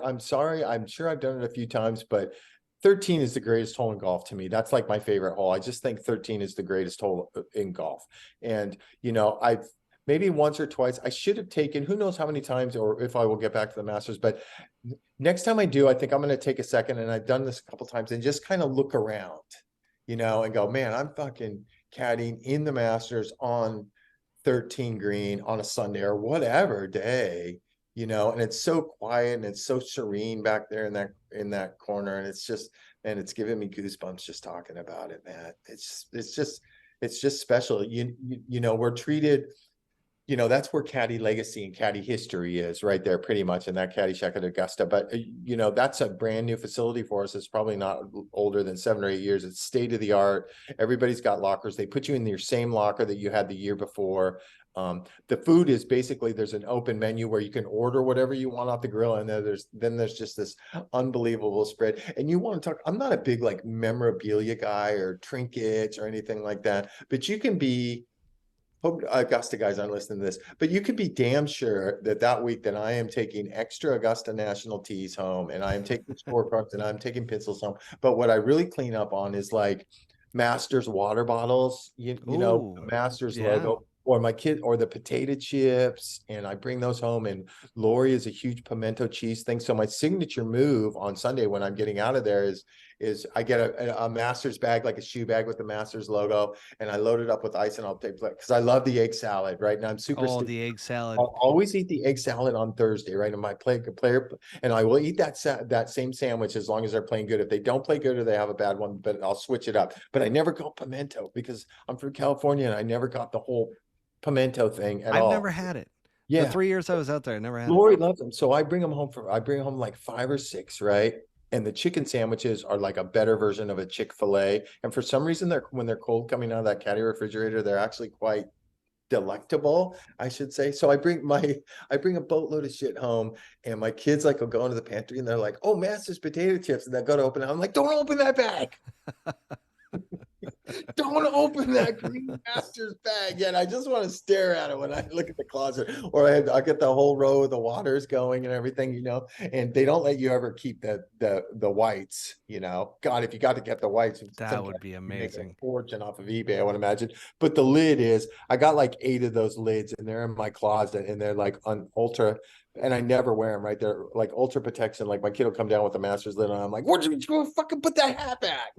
I'm sorry, I'm sure I've done it a few times, but 13 is the greatest hole in golf to me. That's like my favorite hole. I just think 13 is the greatest hole in golf. And, you know, maybe once or twice. I should have taken, who knows how many times, or if I will get back to the Masters, but next time I do, I think I'm going to take a second, and I've done this a couple times, and just kind of look around, and go, man, I'm fucking caddying in the Masters on 13 green on a Sunday or whatever day, and it's so quiet and it's so serene back there in that corner, and it's just, and it's giving me goosebumps just talking about it, man. It's just special. We're treated, that's where Caddy Legacy and Caddy history is, right there, pretty much in that Caddy Shack at Augusta. But that's a brand new facility for us. It's probably not older than 7 or 8 years. It's state of the art. Everybody's got lockers. They put you in your same locker that you had the year before. The food is basically, there's an open menu where you can order whatever you want off the grill, and then there's just this unbelievable spread. And you want to talk, I'm not a big like memorabilia guy or trinkets or anything like that, but you can be, hope Augusta guys aren't listening to this, but you can be damn sure that week that I am taking extra Augusta National tees home, and I am taking scorecards, and I'm taking pencils home. But what I really clean up on is like Masters water bottles, the Masters logo, or my kid, or the potato chips, and I bring those home. And Rory is a huge pimento cheese thing. So my signature move on Sunday when I'm getting out of there is I get a Masters bag, like a shoe bag with the Masters logo, and I load it up with ice, and I'll take, because I love the egg salad, right? And I'm super the egg salad. I'll always eat the egg salad on Thursday, right? And my player, and I will eat that same sandwich as long as they're playing good. If they don't play good or they have a bad one, but I'll switch it up. But I never go pimento because I'm from California, and I never got the whole pimento thing at all. I've never had it. Yeah. The 3 years I was out there, I never had Rory loves them. So I bring them home like 5 or 6, right? And the chicken sandwiches are like a better version of a Chick-fil-A. And for some reason, when they're cold coming out of that caddy refrigerator, they're actually quite delectable, I should say. So I bring a boatload of shit home, and my kids like will go into the pantry, and they're like, "Oh, Masters potato chips," and they'll go to open it. I'm like, "Don't open that bag." Don't open that green Masters bag yet. I just want to stare at it when I look at the closet, or I get the whole row of the waters going and everything, and they don't let you ever keep the whites, God, if you got to get the whites, that would be amazing. Fortune off of eBay, I would imagine. But the lid I got like 8 of those lids, and they're in my closet, and they're like on ultra, and I never wear them, right? They're like ultra protection. Like my kid will come down with the Masters lid on. I'm like, "Where'd you go fucking put that hat back?"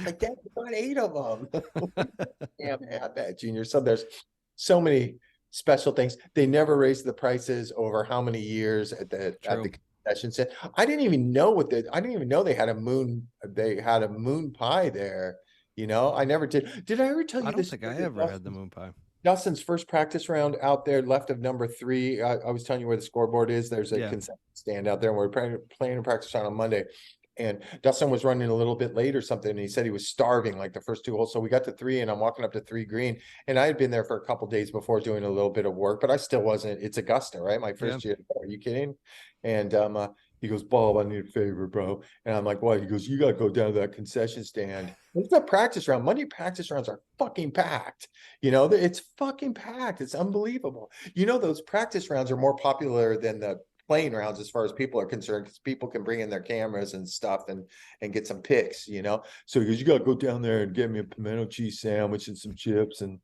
Like, Dad, you got 8 of them. Damn hat back, Junior. So there's so many special things. They never raised the prices over how many years at the concession stand. I didn't even know they had a moon pie there. I never did. Did I ever tell you this? I don't think I ever had the moon pie. Dustin's first practice round out there, left of number 3. I was telling you where the scoreboard is. There's a concession stand out there, and we're playing a practice round on Monday. And Dustin was running a little bit late or something, and he said he was starving like the first 2 holes. So we got to 3, and I'm walking up to 3 green, and I had been there for a couple days before doing a little bit of work, but I still wasn't. It's Augusta, right? My first year. Are you kidding? And he goes, "Bob, I need a favor, bro." And I'm like, "What?" He goes, "You got to go down to that concession stand." It's a practice round. Monday practice rounds are fucking packed. It's fucking packed. It's unbelievable. Those practice rounds are more popular than the playing rounds as far as people are concerned, because people can bring in their cameras and stuff and get some pics, So he goes, "You got to go down there and get me a pimento cheese sandwich and some chips." And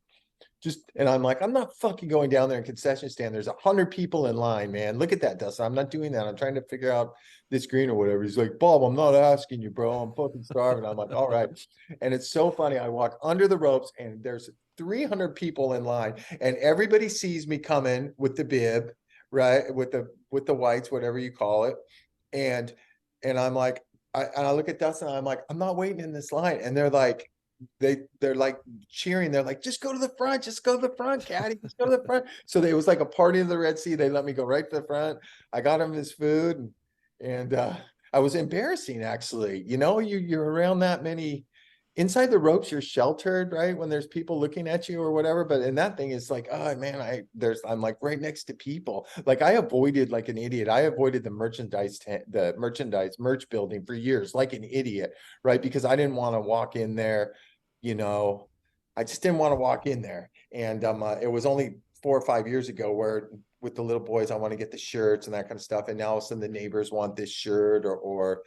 I'm like, "I'm not fucking going down there in concession stand. There's 100 people in line, man. Look at that, Dustin. I'm not doing that. I'm trying to figure out this green or whatever." He's like, "Bob, I'm not asking you, bro. I'm fucking starving." I'm like, "All right." And it's so funny. I walk under the ropes, and there's 300 people in line, and everybody sees me coming with the bib, right? With the whites, whatever you call it. And I'm like, I look at Dustin, and I'm like, "I'm not waiting in this line." And they're like, they're like cheering. They're like, "Just go to the front, Caddy, just go to the front." So it was like a party of the Red Sea. They let me go right to the front. I got him his food, and I was embarrassing, actually. You're around that many. Inside the ropes, you're sheltered, right? When there's people looking at you or whatever. But in that thing, it's like, oh man, I'm like right next to people. Like I avoided like an idiot. I avoided the merch building for years, like an idiot, right? Because I didn't want to walk in there, I just didn't want to walk in there. And it was only 4 or 5 years ago where with the little boys, I want to get the shirts and that kind of stuff. And now all of a sudden the neighbors want this shirt or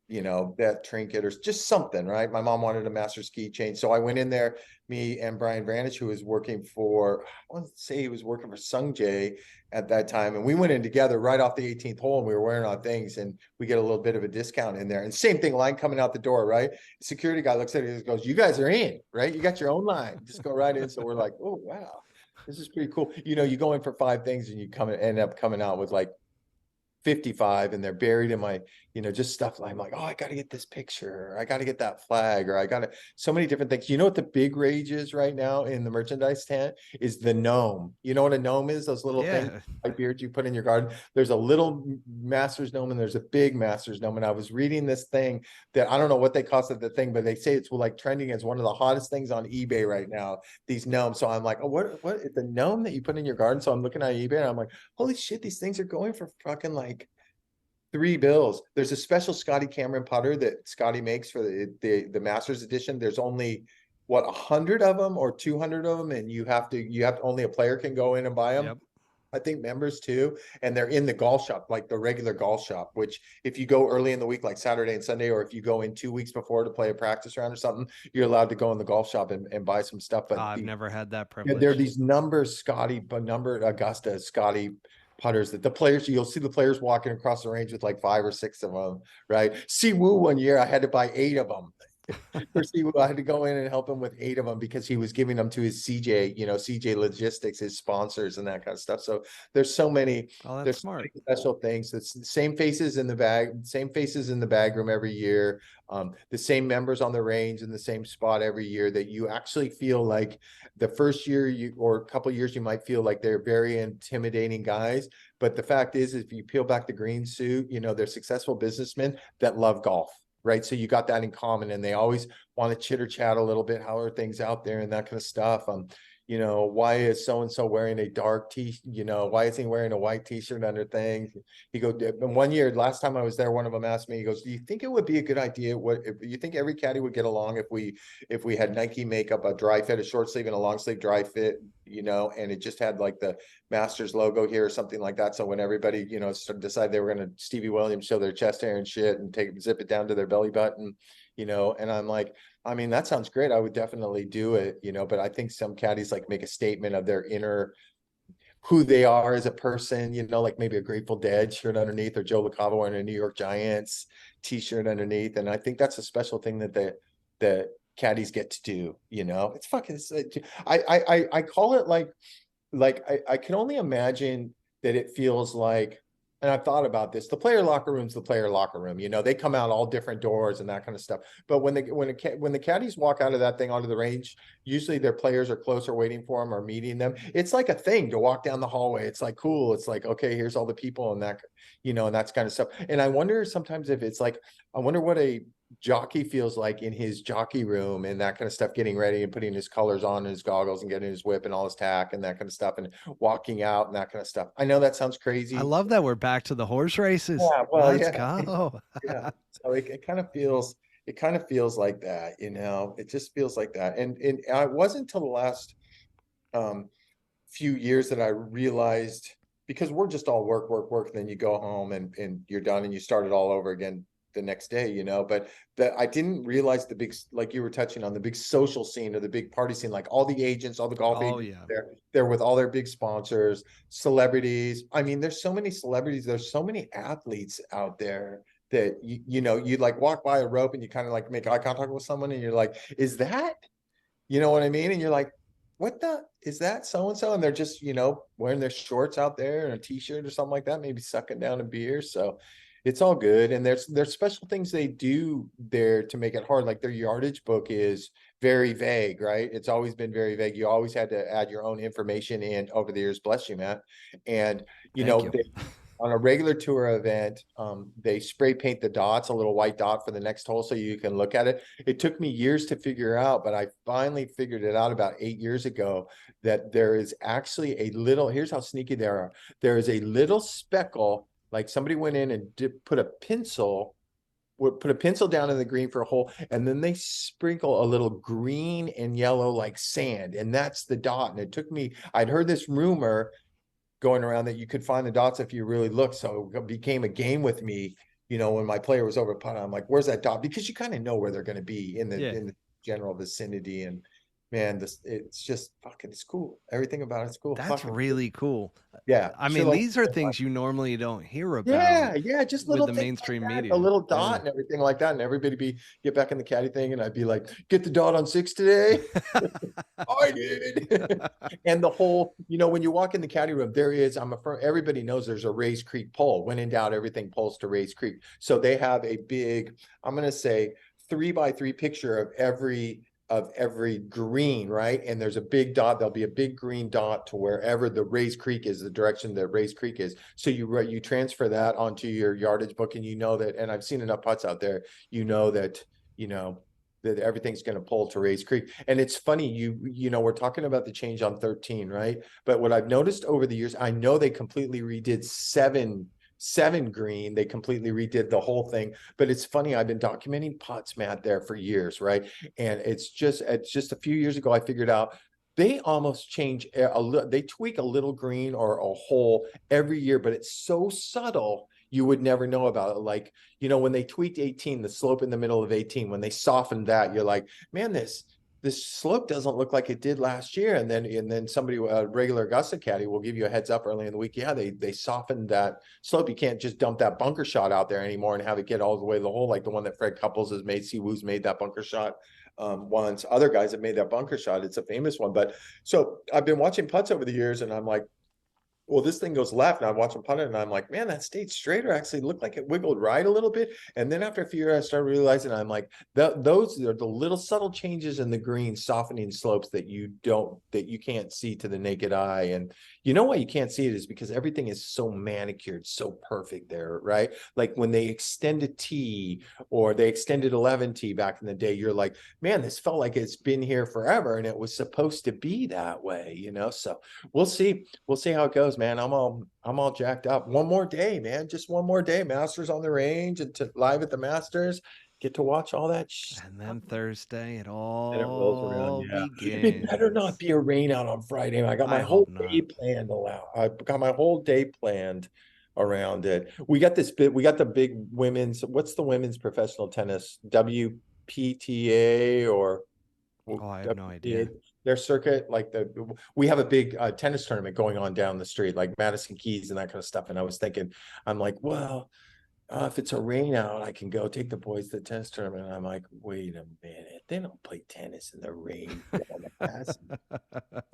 that trinket or just something, right? My mom wanted a Masters keychain. So I went in there, me and Brian Branich, who was working for, I want to say he was working for Sung Jae at that time. And we went in together right off the 18th hole, and we were wearing our things, and we get a little bit of a discount in there. And same thing, line coming out the door, right? The security guy looks at it and goes, "You guys are in, right? You got your own line. Just go right in." So we're like, "Oh, wow. This is pretty cool." You go in for 5 things and you end up coming out with like 55, and they're buried in my, just stuff like, I'm like, oh, I got to get this picture, or I got to get that flag, or I got to, so many different things. You know what the big rage is right now in the merchandise tent is the gnome. You know what a gnome is? Those little things, like beards you put in your garden. There's a little Masters gnome and there's a big Masters gnome. And I was reading this thing that I don't know what they cost at the thing, but they say it's like trending as one of the hottest things on eBay right now, these gnomes. So I'm like, oh, what the gnome that you put in your garden? So I'm looking at eBay and I'm like, holy shit, these things are going for fucking like $3. There's a special Scotty Cameron putter that Scotty makes for the Masters edition. There's only 100 of them or 200 of them, and you have to only a player can go in and buy them. Yep. I think members too, and they're in the golf shop, like the regular golf shop, which if you go early in the week, like Saturday and Sunday, or if you go in 2 weeks before to play a practice round or something, you're allowed to go in the golf shop and buy some stuff. But I've never had that yeah, privilege. there are these numbers, numbered Augusta Scotty putters that the players, you'll see the players walking across the range with like 5 or 6 of them, right? Siwoo one year, I had to buy 8 of them. For Siwoo, I had to go in and help him with 8 of them because he was giving them to his CJ, CJ Logistics, his sponsors and that kind of stuff. So there's so many, that's smart. So many special things. It's the same faces in the bag room every year. The same members on the range in the same spot every year, that you actually feel like the first year or a couple of years, you might feel like they're very intimidating guys. But the fact is, if you peel back the green suit, they're successful businessmen that love golf. Right. So you got that in common, and they always want to chitter chat a little bit. How are things out there and that kind of stuff? Why is so-and-so wearing a dark why is he wearing a white t-shirt under things? He goes, and one year, last time I was there, one of them asked me, he goes, do you think it would be a good idea? If you think every caddy would get along if we had Nike make up a dry fit, a short sleeve and a long sleeve dry fit, and it just had like the Masters logo here or something like that. So when everybody, decide they were going to Stevie Williams show their chest hair and shit and zip it down to their belly button, and I'm like, I mean, that sounds great. I would definitely do it, but I think some caddies like make a statement of their inner, who they are as a person, like maybe a Grateful Dead shirt underneath, or Joe LaCava wearing a New York Giants t-shirt underneath. And I think that's a special thing that the caddies get to do, it's fucking, I call it like I can only imagine that it feels like, and I've thought about this, the player locker room's the player locker room, they come out all different doors and that kind of stuff. But when the caddies walk out of that thing onto the range, usually their players are closer waiting for them or meeting them. It's like a thing to walk down the hallway. It's like, cool. It's like, okay, here's all the people and that, and that's kind of stuff. And I wonder sometimes if it's like, I wonder what a jockey feels like in his jockey room and that kind of stuff, getting ready and putting his colors on and his goggles and getting his whip and all his tack and that kind of stuff and walking out and that kind of stuff. I know that sounds crazy. I love that we're back to the horse races. Yeah, well, Let's go. Yeah. So it kind of feels like that, it just feels like that. And it wasn't until the last few years that I realized, because we're just all work, and then you go home and you're done and you start it all over again the next day, but I didn't realize the big, like you were touching on, the big social scene or the big party scene, like all the agents, all the golf agents, they're with all their big sponsors, celebrities. I mean, there's so many celebrities, there's so many athletes out there that you like walk by a rope and you kind of like make eye contact with someone and you're like, is that, what I mean? And you're like, what the, is that so-and-so? And they're just, wearing their shorts out there and a t-shirt or something like that, maybe sucking down a beer. So it's all good. And there's special things they do there to make it hard. Like their yardage book is very vague, right? It's always been very vague. You always had to add your own information in over the years. Bless you, Matt. And, on a regular tour event, they spray paint the dots, a little white dot for the next hole so you can look at it. It took me years to figure out, but I finally figured it out about 8 years ago, that there is actually a little, here's how sneaky they are. There is a little speckle, like somebody went in and put a pencil down in the green for a hole, and then they sprinkle a little green and yellow like sand, and that's the dot. And it took me, I'd heard this rumor going around that you could find the dots if you really look, so it became a game with me when my player was over putting, I'm like, where's that dot? Because you kind of know where they're going to be in Yeah. the general vicinity. And man, it's just fucking, it's cool. Everything about it's cool. That's Fucking cool. really cool. Yeah. I Sure. mean, Like, these are things you normally don't hear about yeah, just with little the things like mainstream that, a media. little dot Yeah. and everything like that. And everybody get back in the caddy thing. And I'd be like, get the dot on 6 today. I did. And the whole, when you walk in the caddy room, there is, everybody knows there's a Rays Creek pole. When in doubt, everything pulls to Rays Creek. So they have a big, I'm going to say 3x3 picture of every green, right? And there's a big dot. There'll be a big green dot to wherever the Rays Creek is, the direction that Rays Creek is. So you transfer that onto your yardage book, and that, and I've seen enough putts out there, that everything's going to pull to Rays Creek. And it's funny, we're talking about the change on 13, right? But what I've noticed over the years, I know they completely redid seven green. They completely redid the whole thing. But it's funny, I've been documenting putts, Matt, there for years, right? And it's just a few years ago, I figured out they almost change they tweak a little green or a hole every year, but it's so subtle you would never know about it. Like, when they tweaked 18, the slope in the middle of 18, when they softened that, you're like, man, this slope doesn't look like it did last year. And then somebody, a regular Augusta caddy, will give you a heads up early in the week. Yeah, they softened that slope. You can't just dump that bunker shot out there anymore and have it get all the way to the hole, like the one that Fred Couples has made. Siwoo's made that bunker shot once. Other guys have made that bunker shot. It's a famous one. But so I've been watching putts over the years, and I'm like, well, this thing goes left, and I watch him putt it, and I'm like, man, that stayed straighter. Actually looked like it wiggled right a little bit. And then after a few years, I started realizing, I'm like, those are the little subtle changes in the green, softening slopes that you can't see to the naked eye. And you know why you can't see it is because everything is so manicured, so perfect there, right? Like when they extend a tee, or they extended 11 tee back in the day, you're like, man, this felt like it's been here forever, and it was supposed to be that way, So we'll see how it goes, man. I'm all jacked up. One more day, man. Just one more day. Masters on the range and live at the Masters. Get to watch all that And then Thursday, it and it rolls around. all Yeah, it better not begins. be a rain out on Friday. I got my I hope whole day not. planned. I've got my whole day planned around it. We got the big women's. What's the women's professional tennis? WPTA or Oh, I have no idea. their circuit, like we have a big tennis tournament going on down the street, like Madison Keys and that kind of stuff. And I was thinking, I'm like, well, if it's a rain out, I can go take the boys to the tennis tournament. And I'm like, wait a minute, they don't play tennis in the rain.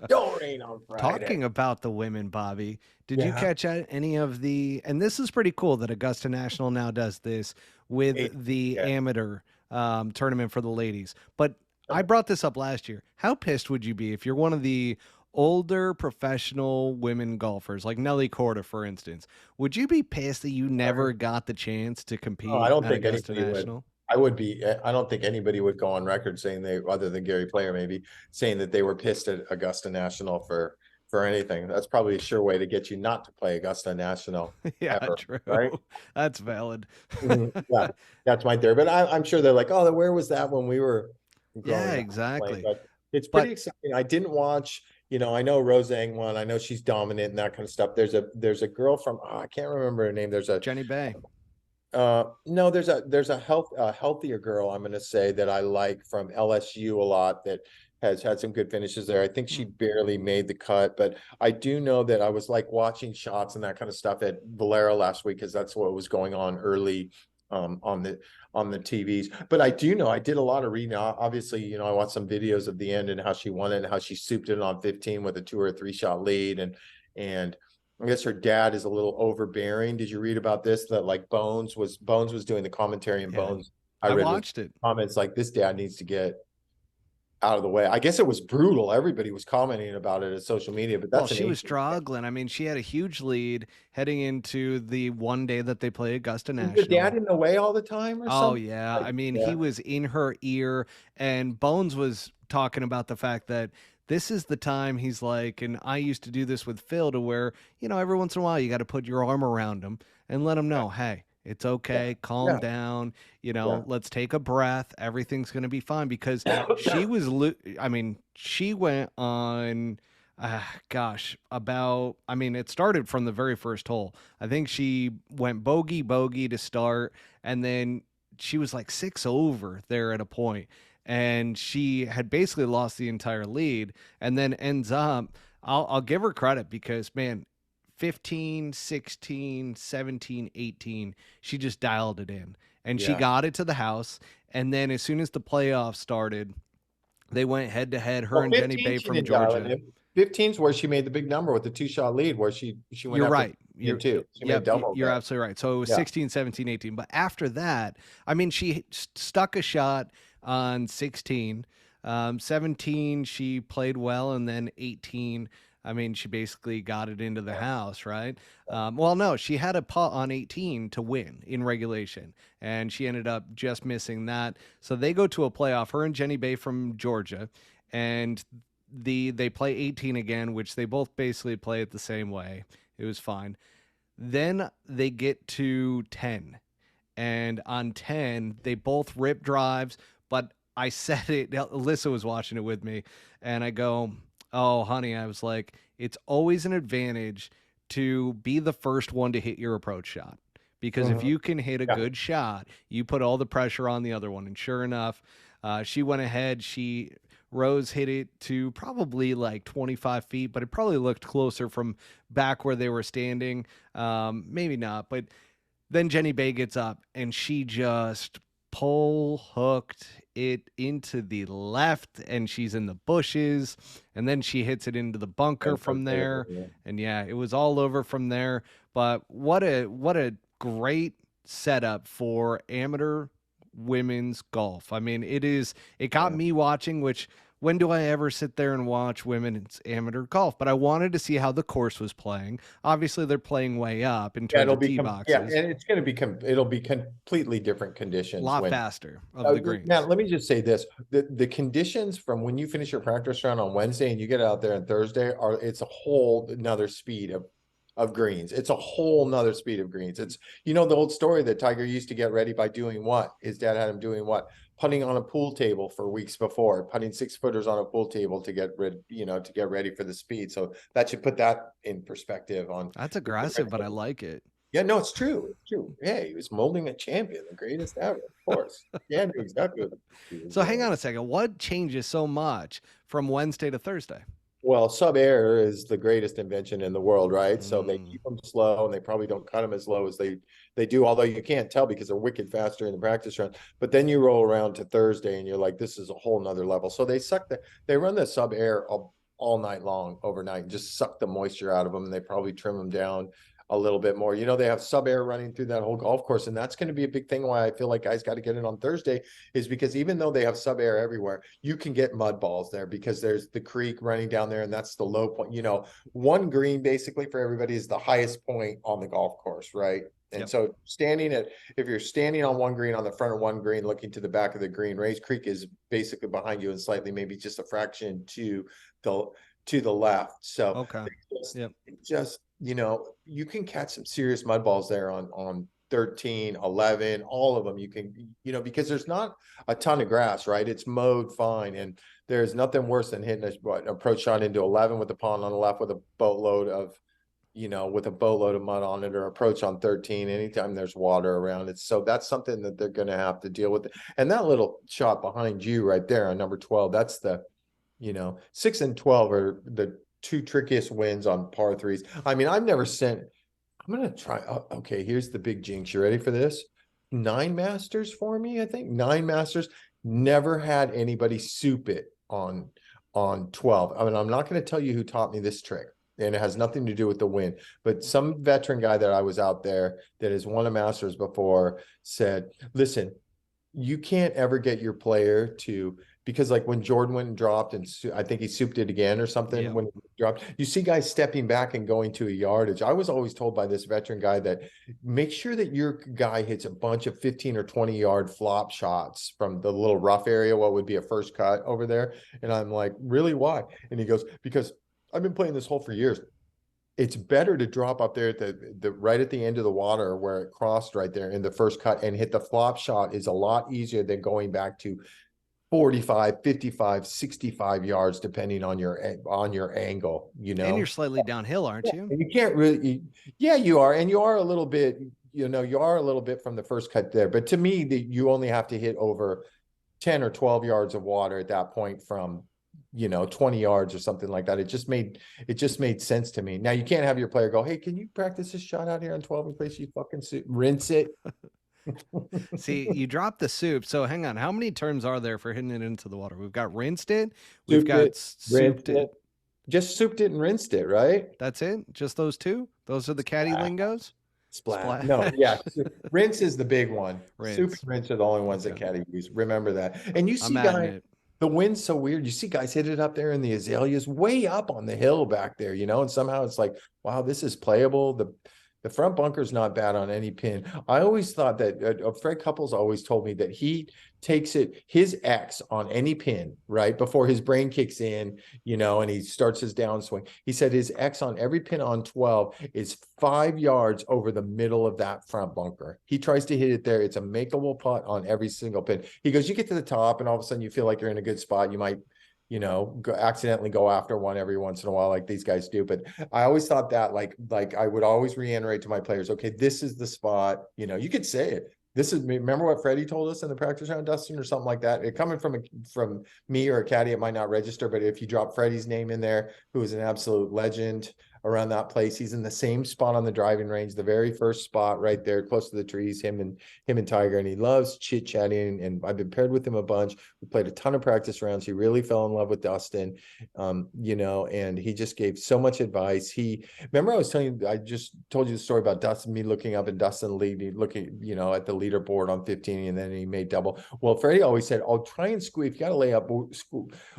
Don't rain on Friday. Talking about the women, Bobby, did you Yeah. catch any of and this is pretty cool that Augusta National now does this with the amateur tournament for the ladies. But I brought this up last year. How pissed would you be if you're one of the older professional women golfers, like Nelly Korda, for instance? Would you be pissed that you never got the chance to compete I don't at think Augusta anybody would. National? I would be. I don't think anybody would go on record saying other than Gary Player, maybe saying that they were pissed at Augusta National for anything. That's probably a sure way to get you not to play Augusta National. Yeah, ever, true. right? That's valid. Yeah, that's my theory. But I'm sure they're like, oh, where was that when we were growing Yeah, up exactly. But it's pretty exciting. I didn't watch. I know Roseanne won. I know she's dominant and that kind of stuff. There's a girl from I can't remember her name. There's a Jenny Bay. No, there's a healthier girl, I'm going to say, that I like from LSU a lot, that has had some good finishes there. I think she barely made the cut, but I do know that I was like watching shots and that kind of stuff at Valero last week, because that's what was going on early on the TVs. But I do know I did a lot of reading. Obviously, I watched some videos of the end and how she won it and how she souped it on 15 with a 2 or 3 shot lead, and I guess her dad is a little overbearing. Did you read about this? That like Bones was doing the commentary, and Bones, I read watched it. Comments like, this dad needs to get out of the way. I guess it was brutal. Everybody was commenting about it at social media, but that's she was struggling. I mean, she had a huge lead heading into the one day that they play Augusta National. Was your dad in the way all the time or something? Oh yeah. I mean, he was in her ear, and Bones was talking about the fact that this is the time, he's like, and I used to do this with Phil, to where, every once in a while you got to put your arm around him and let him know, hey, it's okay, calm down, let's take a breath, everything's going to be fine. Because she was, she went on Gosh, about, I mean, it started from the very first hole. I think she went bogey, bogey to start, and then she was like 6 over there at a point, and she had basically lost the entire lead, and then ends up, I'll give her credit because, man, 15, 16, 17, 18, she just dialed it in, and she Yeah. got it to the house, and then as soon as the playoffs started, they went head to head, her Well, and Jenny 15, Bay she from didn't dial it Georgia. in. 15's where she made the big number with the 2-shot lead, where she went You're after right. in two. She made double You're there. absolutely right. So it was Yeah. 16, 17, 18. But after that, I mean, she stuck a shot on 16. 17, she played well. And then 18, I mean, she basically got it into the house, right? Well, no, she had a putt on 18 to win in regulation. And she ended up just missing that. So they go to a playoff, her and Jenny Bay from Georgia. And they play 18 again, which they both basically play it the same way. It was fine. Then they get to 10. And on 10, they both rip drives, but I said it. Alyssa was watching it with me, and I go, "Oh, honey," I was like, "It's always an advantage to be the first one to hit your approach shot. Because if Mhm. you can hit a Yeah. good shot, you put all the pressure on the other one." And sure enough, she went ahead. Rose hit it to probably like 25 feet, but it probably looked closer from back where they were standing. Maybe not, but then Jenny Bay gets up and she just pull hooked it into the left, and she's in the bushes, and then she hits it into the bunker And from from table, there. yeah. And yeah, it was all over from there. But what a great setup for amateur women's golf. I mean, it got Yeah. me watching, which when do I ever sit there and watch women's amateur golf? But I wanted to see how the course was playing. Obviously, they're playing way up in Yeah, terms it'll of be tee yeah, boxes, and it's going to be it'll be completely different a conditions lot when faster of the Matt, greens. let me just say this. The conditions from when you finish your practice round on Wednesday and you get out there on Thursday it's a whole another speed of greens. It's a whole nother speed of greens. It's the old story that Tiger used to get ready by doing what? His dad had him doing what? Putting on a pool table for weeks before, putting 6-footers on a pool table to get to get ready for the speed. So that should put that in perspective on That's the aggressive, difference. but I like it. Yeah, no, it's true. It's true. Yeah, he was molding a champion, the greatest ever, of course. Yeah, knew exactly what he was So hang doing. on a second. What changes so much from Wednesday to Thursday? Well, sub air is the greatest invention in the world, right? So they Mm, keep them slow, and they probably don't cut them as low as they do. Although you can't tell because they're wicked fast during the practice run. But then you roll around to Thursday, and you're like, this is a whole nother level. So they run the sub air all night long, overnight, and just suck the moisture out of them. And they probably trim them down a little bit more. They have sub air running through that whole golf course, and that's going to be a big thing. Why I feel like guys got to get it on Thursday is because even though they have sub air everywhere, you can get mud balls there because there's the creek running down there, and that's the low point. One green basically for everybody is the highest point on the golf course, right? And yep. so if you're standing on one green on the front of one green, looking to the back of the green, Rays Creek is basically behind you and slightly, maybe just a fraction the to the left. So Okay. Yep. just you can catch some serious mud balls there on 13, 11, all of them. You can, because there's not a ton of grass, right? It's mowed fine. And there's nothing worse than hitting an approach shot into 11 with the pond on the left with a boatload of, mud on it, or approach on 13 anytime there's water around it. So that's something that they're going to have to deal with. And that little shot behind you right there on number 12, that's 6 and 12 are the two trickiest wins on par threes. I mean, I've never sent. I'm gonna try. Okay, here's the big jinx. You ready for this? 9 Masters for me. I think 9 Masters. Never had anybody soup it on 12. I mean, I'm not going to tell you who taught me this trick, and it has nothing to do with the win. But some veteran guy that I was out there that has won a Masters before said, "Listen, you can't ever get your player to." Because like when Jordan went and dropped, and I think he souped it again or something Yep. when he dropped, you see guys stepping back and going to a yardage. I was always told by this veteran guy that make sure that your guy hits a bunch of 15 or 20 yard flop shots from the little rough area, what would be a first cut over there. And I'm like, really, why? And he goes, because I've been playing this hole for years. It's better to drop up there at the right at the end of the water where it crossed right there in the first cut, and hit the flop shot is a lot easier than going back to 45, 55, 65 yards, depending on your angle, And you're slightly downhill, aren't you? And you can't really, yeah, you are. And you are a little bit, you are a little bit from the first cut there. But to me, you only have to hit over 10 or 12 yards of water at that point from, 20 yards or something like that. It just made sense to me. Now you can't have your player go, hey, can you practice this shot out here on 12 in place? You fucking rinse it. See, you dropped the soup. So hang on. How many terms are there for hitting it into the water? We've got rinsed it. We've got souped it. Just souped it and rinsed it, right? That's it? Just those two? Those are the caddy lingos? Splat. No, yeah. Rinse is the big one. Rinse. Soup and rinse are the only ones that caddy use. Remember that. And you see guys, the wind's so weird. You see guys hit it up there in the azaleas way up on the hill back there, and somehow it's like, wow, this is playable. The front bunker's not bad on any pin. I always thought that Fred Couples always told me that he takes his X on any pin, right? Before his brain kicks in, and he starts his downswing. He said his X on every pin on 12 is 5 yards over the middle of that front bunker. He tries to hit it there. It's a makeable putt on every single pin. He goes, you get to the top and all of a sudden you feel like you're in a good spot. You might accidentally go after one every once in a while, like these guys do. But I always thought that like I would always reiterate to my players, okay, this is the spot, you could say it. Remember what Freddie told us in the practice round, Dustin, or something like that? It coming from me or a caddy, it might not register, but if you drop Freddie's name in there, who is an absolute legend around that place, he's in the same spot on the driving range, the very first spot right there, close to the trees, him and Tiger, and he loves chit-chatting, and I've been paired with him a bunch. We played a ton of practice rounds. He really fell in love with Dustin, and he just gave so much advice. Remember I just told you the story about Dustin, me looking up and Dustin looking, at the leaderboard on 15, and then he made double. Well, Freddie always said, I'll try and squeeze. If you got to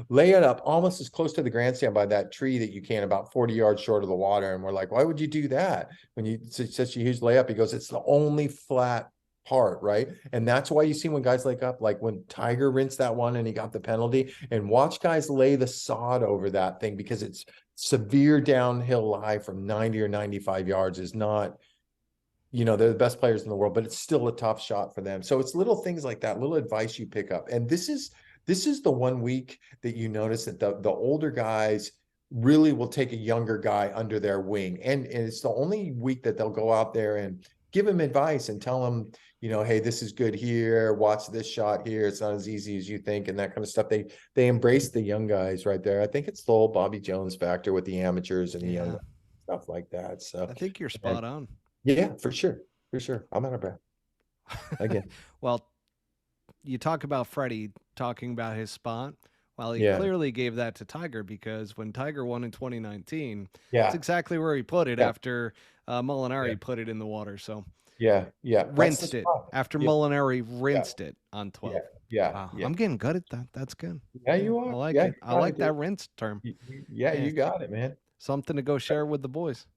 lay it up almost as close to the grandstand by that tree that you can, about 40 yards short of the water. And we're like, why would you do that? When you such a huge layup, he goes, it's the only flat part, right? And that's why you see when guys like when Tiger rinsed that one and he got the penalty, and watch guys lay the sod over that thing, because it's severe downhill lie from 90 or 95 yards is not, they're the best players in the world, but it's still a tough shot for them. So it's little things like that, little advice you pick up. And this is the one week that you notice that the older guys really will take a younger guy under their wing. And it's the only week that they'll go out there and give him advice and tell him, hey, this is good here. Watch this shot here. It's not as easy as you think, and that kind of stuff. They embrace the young guys right there. I think it's the whole Bobby Jones factor with the amateurs and the young stuff like that. So I think you're spot on. Yeah, for sure. I'm out of breath. Again. Well, you talk about Freddie talking about his spot. Well, he clearly gave that to Tiger, because when Tiger won in 2019, that's exactly where he put it after Molinari put it in the water. So rinsed it after Molinari rinsed it on 12. Wow. I'm getting good at that. That's good. Yeah, you are. I like it. I like that rinse term. You got it, man. Something to go share with the boys.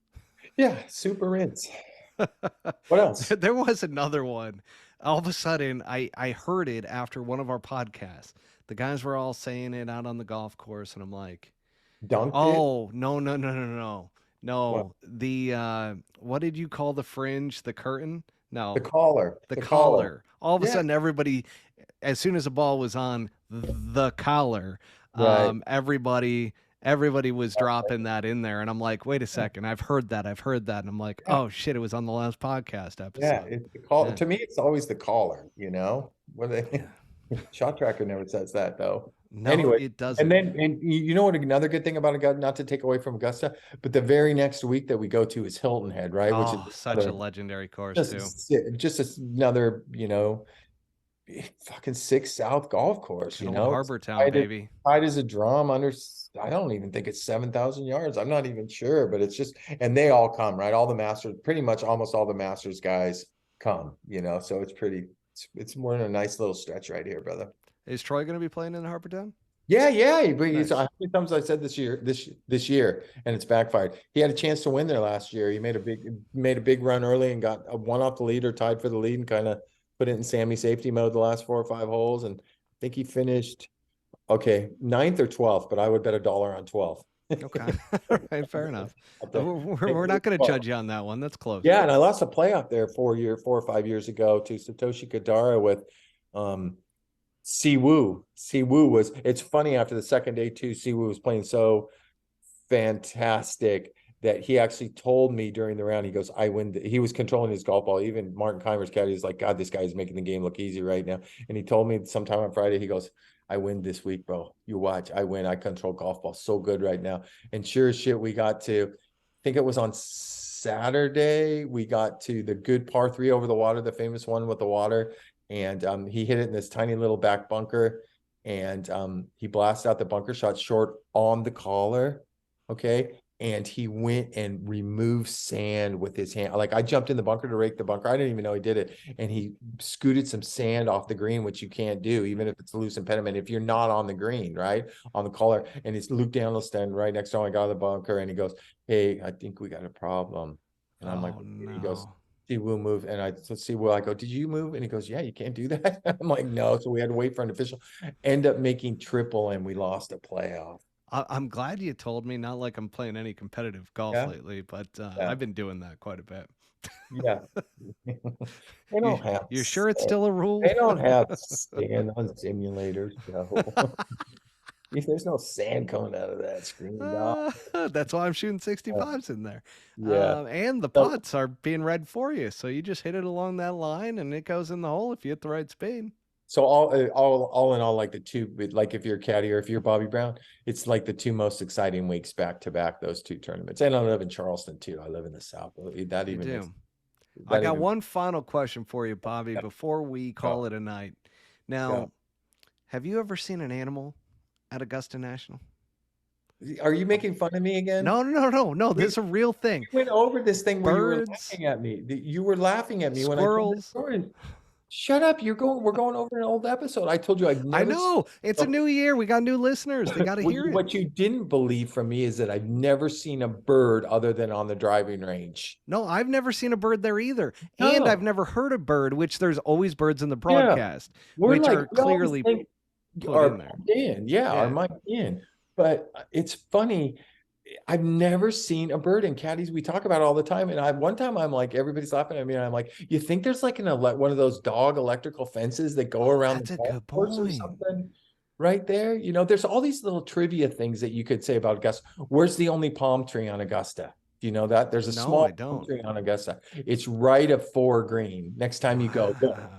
Yeah, super rinse. What else? There was another one. All of a sudden, I heard it after one of our podcasts. The guys were all saying it out on the golf course, and I'm like, Dunked oh, no. What? What did you call the fringe? The curtain? No. The collar. The collar. All of a sudden, everybody, as soon as the ball was on the collar, everybody was dropping that in there. And I'm like, wait a second, I've heard that. And I'm like, oh shit, it was on the last podcast episode. Yeah, it's the collar. To me, it's always the collar, What they Shot Tracker never says that, though. No, anyway, it doesn't. And you know what? Another good thing about Augusta, not to take away from Augusta, but the very next week that we go to is Hilton Head, right? Which is such a legendary course too. Just another, fucking 6 South golf course. Harbor Town, baby. Tight as a drum. I don't even think it's 7,000 yards. I'm not even sure, but it's just, and they all come, right? All the Masters, pretty much almost all the Masters guys come. So it's more than a nice little stretch right here, brother. Is Troy going to be playing in Harbor Town? Yeah. Nice. How many times I said this year, and it's backfired. He had a chance to win there last year. He made a big run early and got one off the lead or tied for the lead, and kind of put it in Sammy safety mode the last 4 or 5 holes. And I think he finished 9th or 12th, but I would bet $1 on 12. Okay. All right, fair enough. We're not going to judge you on that one. That's close. Yeah, and I lost a playoff there 4 or 5 years ago to Satoshi Kadara with Siwoo was, it's funny, after the second day too, Siwoo was playing so fantastic that he actually told me during the round, he goes, I win. He was controlling his golf ball. Even Martin Keimer's caddy is like, God, this guy is making the game look easy right now. And he told me sometime on Friday, he goes, I win this week, bro. You watch, I win. I control golf ball so good right now. And sure as shit, we got to, I think it was on Saturday, we got to the good par 3 over the water, the famous one with the water. And he hit it in this tiny little back bunker. And he blasted out the bunker shot short on the collar. Okay. And he went and removed sand with his hand. Like, I jumped in the bunker to rake the bunker. I didn't even know he did it. And he scooted some sand off the green, which you can't do, even if it's a loose impediment, if you're not on the green, right? On the collar. And it's Luke Daniels standing right next to him. I got out of the bunker and he goes, hey, I think we got a problem. And I'm like, no. He goes, Siwoo move. And I see, well, I go, did you move? And he goes, yeah, you can't do that. I'm like, no. So we had to wait for an official. End up making triple and we lost a playoff. I'm glad you told me, not like I'm playing any competitive golf lately, but I've been doing that quite a bit. Yeah. They don't have you're sure it's still a rule? They don't have sand on simulators. No. If there's no sand coming out of that screen, that's why I'm shooting 65s in there. Yeah. And the putts are being read for you. So you just hit it along that line and it goes in the hole if you hit the right speed. So all in all, like the two, like if you're a caddy or if you're Bobby Brown, it's like the two most exciting weeks back to back, those two tournaments. And I live in Charleston too. I live in the South. That You even do. makes, I got one final question for you, Bobby, before we call it a night. Now, have you ever seen an animal at Augusta National? Are you making fun of me again? No. This is a real thing. We went over this thing where Birds, you were laughing at me. You were laughing at me squirrels. when I told the story. Shut up! We're going over an old episode. I told you I'd never. I know it's a new year. We got new listeners. They got to hear it. What you didn't believe from me is that I've never seen a bird other than on the driving range. No, I've never seen a bird there either, and I've never heard a bird. Which there's always birds in the broadcast, which are clearly put in there. Are mic'd in. But it's funny. I've never seen a bird in caddies. We talk about it all the time. And one time I'm like, everybody's laughing at me. And I'm like, you think there's like one of those dog electrical fences that go around the golf course or something right there? You know, there's all these little trivia things that you could say about Augusta. Where's the only palm tree on Augusta? Do you know that? There's a small palm tree on Augusta. It's right at 4 green. Next time you go,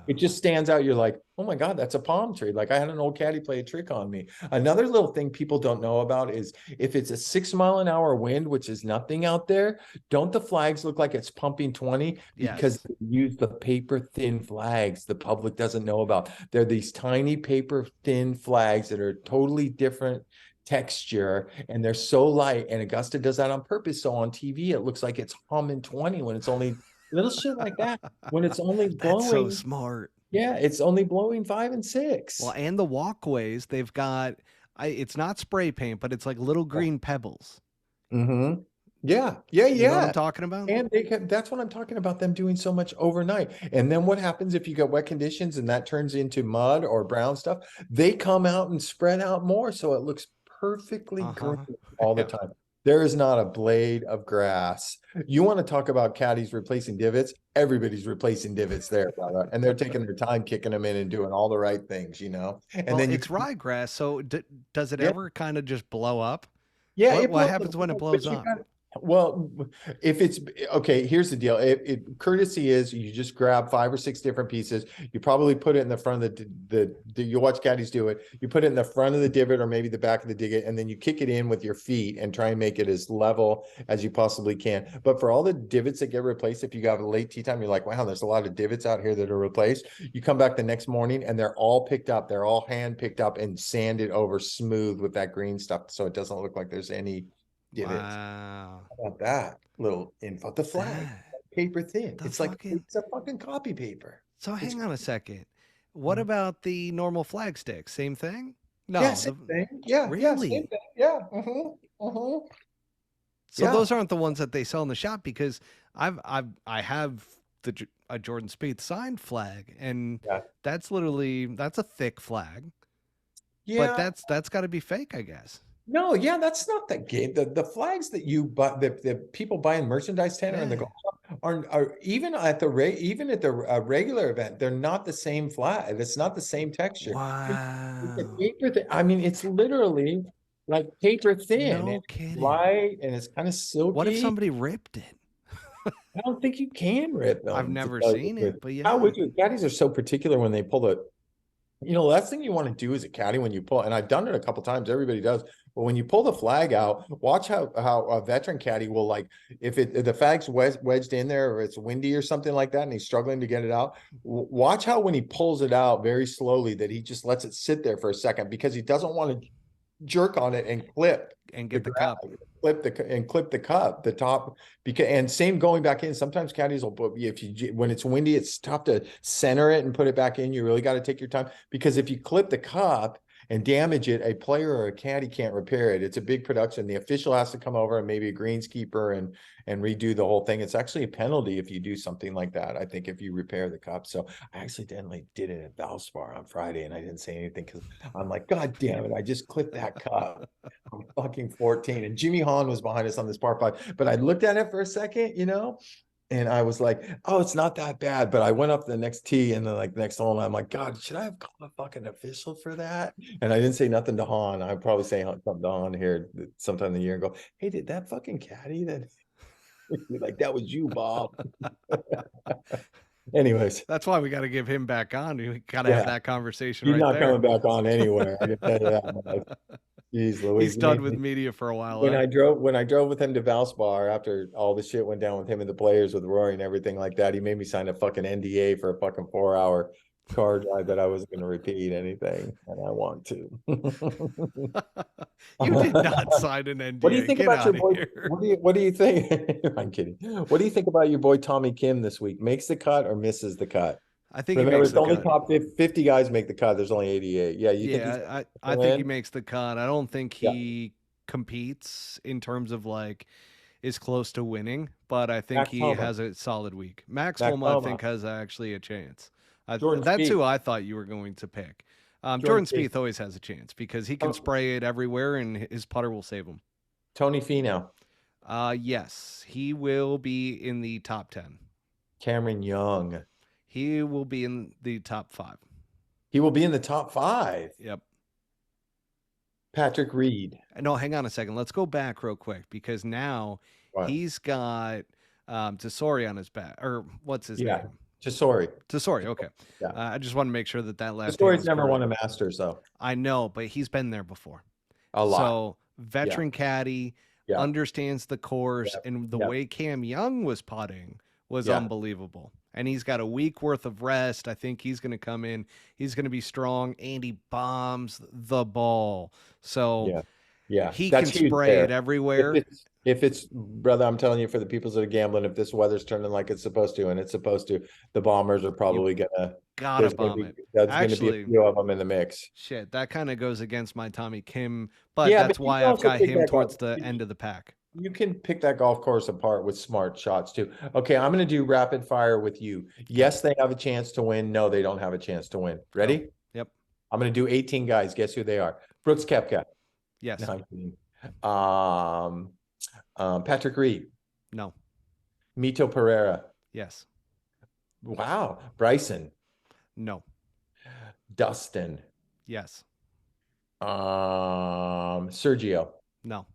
it just stands out. You're like, oh my God, that's a palm tree. Like, I had an old caddy play a trick on me. Another little thing people don't know about is if it's a 6-mile-an-hour wind, which is nothing out there, don't the flags look like it's pumping 20? Because they use the paper thin flags the public doesn't know about. They're these tiny paper thin flags that are totally different texture, and they're so light, and Augusta does that on purpose. So on TV, it looks like it's humming 20 when it's only little shit like that. When it's only blowing. That's so smart. Yeah, it's only blowing 5 and 6. Well, and the walkways, they've got, it's not spray paint, but it's like little green pebbles. Mm-hmm. Yeah. You know what I'm talking about? And that's what I'm talking about, them doing so much overnight. And then what happens if you get wet conditions and that turns into mud or brown stuff? They come out and spread out more, so it looks perfectly green all the time. There is not a blade of grass. You want to talk about caddies replacing divots? Everybody's replacing divots there, brother. And they're taking their time kicking them in and doing all the right things, you know? And then it's ryegrass. So does it ever kind of just blow up? Yeah. What happens when it blows up? Well, if it's okay, here's the deal. Courtesy is you just grab 5 or 6 different pieces. You probably put it in the front of you watch caddies do it. You put it in the front of the divot or maybe the back of the divot, and then you kick it in with your feet and try and make it as level as you possibly can. But for all the divots that get replaced, if you got a late tee time, you're like, wow, there's a lot of divots out here that are replaced. You come back the next morning and they're all picked up. They're all hand picked up and sanded over smooth with that green stuff, so it doesn't look like there's any divots. Wow. How about that little info? The flag, paper thin. It's like it's a fucking copy paper. So hang on a second. What about the normal flag stick? Same thing? No. Yeah, same thing. Yeah. Really? Yeah, same thing. Yeah. So those aren't the ones that they sell in the shop, because I have a Jordan Spieth signed flag, and that's a thick flag. Yeah. But that's got to be fake, I guess. No, yeah, that's not the game. The flags that you buy, the people buying merchandise tent or in the Yeah. golf shop are even at the regular event, they're not the same flag. It's not the same texture. It's a Wow. paper thin. I mean, it's literally like paper thin and No it's kidding. light and it's kind of What if silky. somebody ripped it? I don't think you can rip I've them, to never tell you seen the it, truth. but How yeah. would you? Caddies are so particular when they pull the, last thing you want to do as a caddy when you pull, and I've done it a couple times, everybody does, but when you pull the flag out, watch how a veteran caddy will, like, if the flag's wedged in there or it's windy or something like that and he's struggling to get it out, watch how when he pulls it out very slowly that he just lets it sit there for a second because he doesn't want to jerk on it and clip And the get the grab, cup. clip the cup, the top, because, and same going back in. Sometimes caddies will put, if you, when it's windy, it's tough to center it and put it back in. You really got to take your time, because if you clip the cup and damage it, a player or a caddy can't repair it. It's a big production. The official has to come over and maybe a greenskeeper and redo the whole thing. It's actually a penalty if you do something like that, I think, if you repair the cup. So I accidentally did it at Valspar on Friday and I didn't say anything because I'm like, God damn it, I just clipped that cup. I'm fucking 14. And Jimmy Hahn was behind us on this par five. But I looked at it for a second, and I was like, oh, it's not that bad. But I went up the next tee and then like next hole, and I'm like, God, should I have called a fucking official for that? And I didn't say nothing to Hahn. I'd probably say something to Hahn here sometime in the year and go, hey, did that fucking caddy that like that was you, Bob? Anyways, That's why we got to give him back on. We got to have yeah, that conversation he's right not there. coming back on anywhere. I can tell you that much. Jeez He's Louise, you done made with me. media for a while, When huh? I drove with him to Valspar after all the shit went down with him and the players with Rory and everything like that, he made me sign a fucking NDA for a fucking 4 hour car drive that I wasn't going to repeat anything, and I want to. You did not sign an What do you NDA. think Get about your out of boy? here. What do you think? I'm kidding. What do you think about your boy Tommy Kim this week? Makes the cut or misses the cut? I think he Remember, makes it's the only cut. top 50 guys make the cut. There's only 88. Yeah, you think he's Yeah, going I to think he win? makes the cut. I don't think Yeah. he competes in terms of like is close to winning, but I think Max he Homa. has a solid week. Max Max Homa, I think, Homa. has actually a chance. Jordan That's Spieth. who I thought you were going to pick. Jordan Jordan Spieth. Spieth always has a chance because he can Oh, spray it everywhere, and his putter will save him. Tony Finau. Yes, he will be in the top 10. Cameron Young. He will be in the top 5. He will be in the top 5. Yep. Patrick Reed. No, hang on a second. Let's go back real quick because now What? he's got Tesori on his back, or what's his Yeah. name? Tesori. Tesori. Okay. Yeah. I just want to make sure that that last name Tesori's was never won a correct. Masters, though. I know, but he's been there before. A lot. So Yeah. veteran caddy Yeah. understands the course, Yeah. and the Yeah. way Cam Young was putting was Yeah. unbelievable. And he's got a week worth of rest. I think he's going to come in. He's going to be strong, and he bombs the ball. So Yeah. Yeah. he That's can huge spray it there. If everywhere. it's brother, I'm telling you, for the people that are gambling, if this weather's turning like it's supposed to, and it's supposed to, the Bombers are You probably gonna. gotta bomb it. There's gonna be a Actually, few of them in the mix. shit, that kind of goes against my Tommy Kim, but Yeah, but that's you why can I've also got pick him that towards golf. the end of the pack. You can pick that golf course apart with smart shots too. Okay, I'm gonna do rapid fire with you. Okay, Yes, they have a chance to win. No, they don't have a chance to win. go. Ready? Yep. I'm gonna do 18 guys. Guess who they are? Brooks Koepka. No, Yes. I'm kidding. Patrick Reed. No. Mito Pereira. Yes. Wow. Bryson. No. Dustin. Yes. Sergio. No.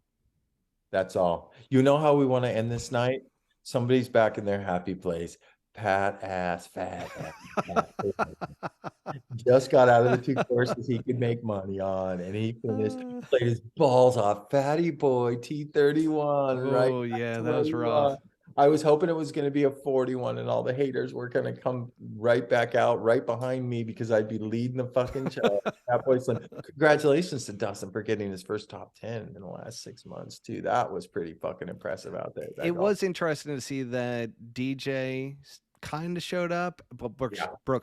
That's all. You know how we want to end this night? Somebody's back in their happy place. Fat ass. Fat. Just got out of the 2 courses he could make money on, and he finished, played his balls off. Fatty boy, T31, right? Oh yeah, That's that what was we rough. want. I was hoping it was going to be a 41, and all the haters were going to come right back out, right behind me, because I'd be leading the fucking show. That boy Slim. Congratulations to Dustin for getting his first top 10 in the last 6 months, too. That was pretty fucking impressive out there. It was interesting to see that DJ kind of showed up, but Brooks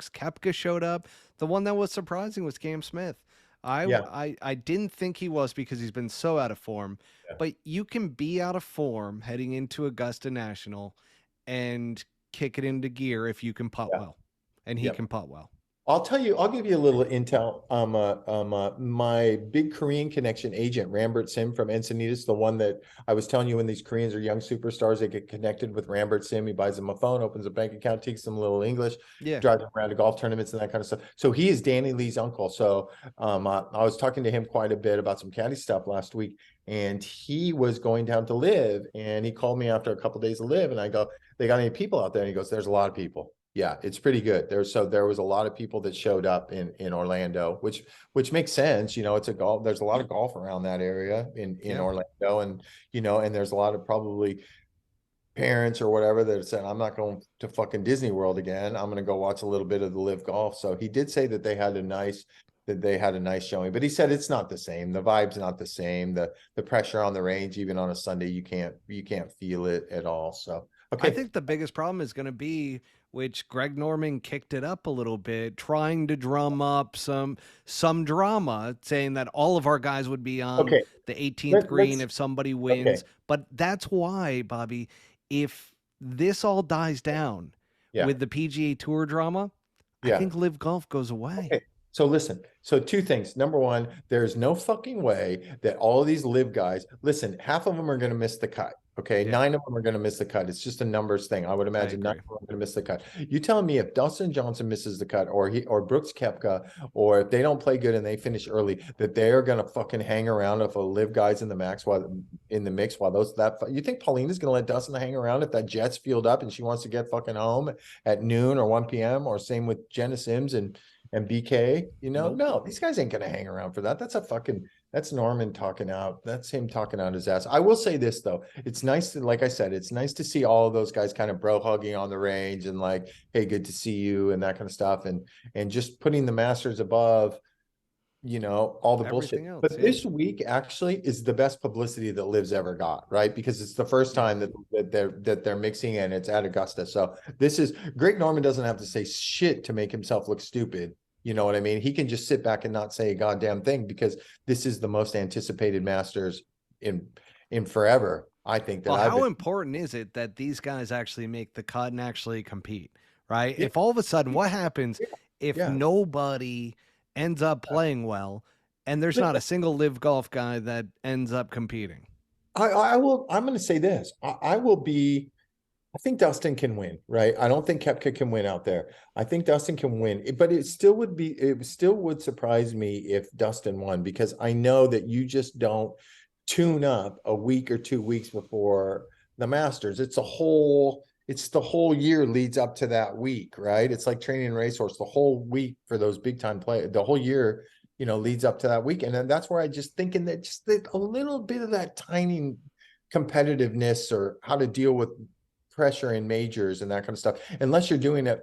Koepka showed up. The one that was surprising was Cam Smith. I didn't think he was because he's been so out of form. Yeah. But you can be out of form heading into Augusta National and kick it into gear if you can putt well. And he can putt well. I'll tell you, I'll give you a little intel. My big Korean connection agent, Rambert Sim from Encinitas, the one that I was telling you, when these Koreans are young superstars, they get connected with Rambert Sim. He buys them a phone, opens a bank account, teaches them a little English, Yeah. drives them around to golf tournaments and that kind of stuff. So he is Danny Lee's uncle. So I was talking to him quite a bit about some caddy stuff last week, and he was going down to LIV, and he called me after a couple of days of LIV, and I go, "They got any people out there?" And he goes, "There's a lot of people." Yeah, it's pretty good. There was a lot of people that showed up in Orlando, which makes sense. It's a golf. There's a lot of golf around that area in Orlando, and and there's a lot of probably parents or whatever that said, "I'm not going to fucking Disney World again. I'm going to go watch a little bit of the LIV Golf." So he did say that they had a nice showing, but he said it's not the same. The vibe's not the same. The pressure on the range, even on a Sunday, you can't feel it at all. So okay, I think the biggest problem is going to be, which Greg Norman kicked it up a little bit, trying to drum up some drama, saying that all of our guys would be on the 18th green if somebody wins. But that's why, Bobby, if this all dies down with the PGA Tour drama, I think LIV Golf goes away. Okay. So listen, so two things. Number one, there's no fucking way that all of these LIV guys, listen, half of them are going to miss the cut. Okay. 9 of them are going to miss the cut. It's just a numbers thing. I would imagine 9 of them are going to miss the cut. You telling me if Dustin Johnson misses the cut, or Brooks Koepka, or if they don't play good and they finish early, that they are going to fucking hang around if a LIV guy's in the mix while you think Paulina's going to let Dustin hang around if that Jets field up and she wants to get fucking home at noon or 1 p.m., or same with Jenna Sims and BK, no, these guys ain't going to hang around for that. That's Norman talking out. That's him talking out his ass. I will say this though. It's nice to, like I said, it's nice to see all of those guys kind of bro hugging on the range and like, "Hey, good to see you," and that kind of stuff. And just putting the Masters above, all the bullshit. But this week actually is the best publicity that LIV's ever got, right? Because it's the first time that they're mixing, and it's at Augusta. So this is Greg Norman doesn't have to say shit to make himself look stupid. You know what I mean? He can just sit back and not say a goddamn thing, because this is the most anticipated Masters in forever. I think that. Well, how important is it that these guys actually make the cut and actually compete, right? If all of a sudden, what happens if nobody ends up playing well, and there's not a single LIV Golf guy that ends up competing? I'm going to say this. I think Dustin can win, right? I don't think Koepka can win out there. I think Dustin can win, but it still would surprise me if Dustin won, because I know that you just don't tune up a week or 2 weeks before the Masters. It's the whole year leads up to that week, right? It's like training a racehorse. The whole week for those big time players, the whole year, leads up to that week. And then that's where I just thinking that just a little bit of that tiny competitiveness, or how to deal with pressure in majors and that kind of stuff, unless you're doing it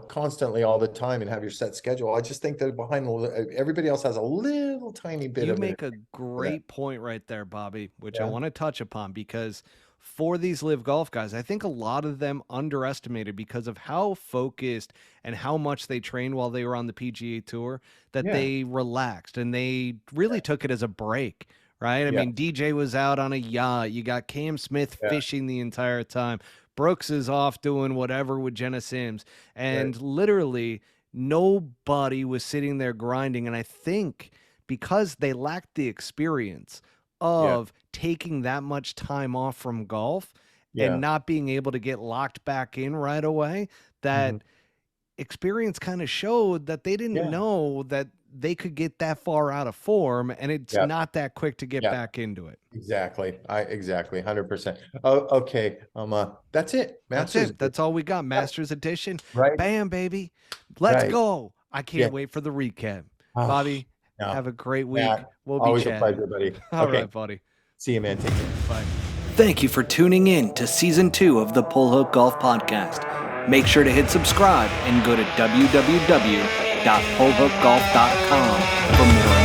constantly all the time and have your set schedule. I just think that behind everybody else has a little tiny bit of it. You make a great point right there, Bobby, which I want to touch upon, because for these LIV Golf guys, I think a lot of them underestimated, because of how focused and how much they trained while they were on the PGA Tour, that they relaxed and they really took it as a break. Right? I mean, DJ was out on a yacht. You got Cam Smith fishing the entire time. Brooks is off doing whatever with Jenna Sims. And literally nobody was sitting there grinding. And I think because they lacked the experience of taking that much time off from golf and not being able to get locked back in right away, that experience kind of showed that they didn't know that they could get that far out of form, and it's not that quick to get back into it. Exactly. 100%. Oh, okay. That's it. Masters. That's all we got. Masters edition. Right. Bam, baby. Let's go. I can't wait for the recap. Bobby, have a great week. We'll be always chatting. A pleasure, buddy. All right, buddy. See you, man. Take care. Bye. Thank you for tuning in to Season 2 of the Pull Hook Golf Podcast. Make sure to hit subscribe and go to www.pullhookgolf.com for more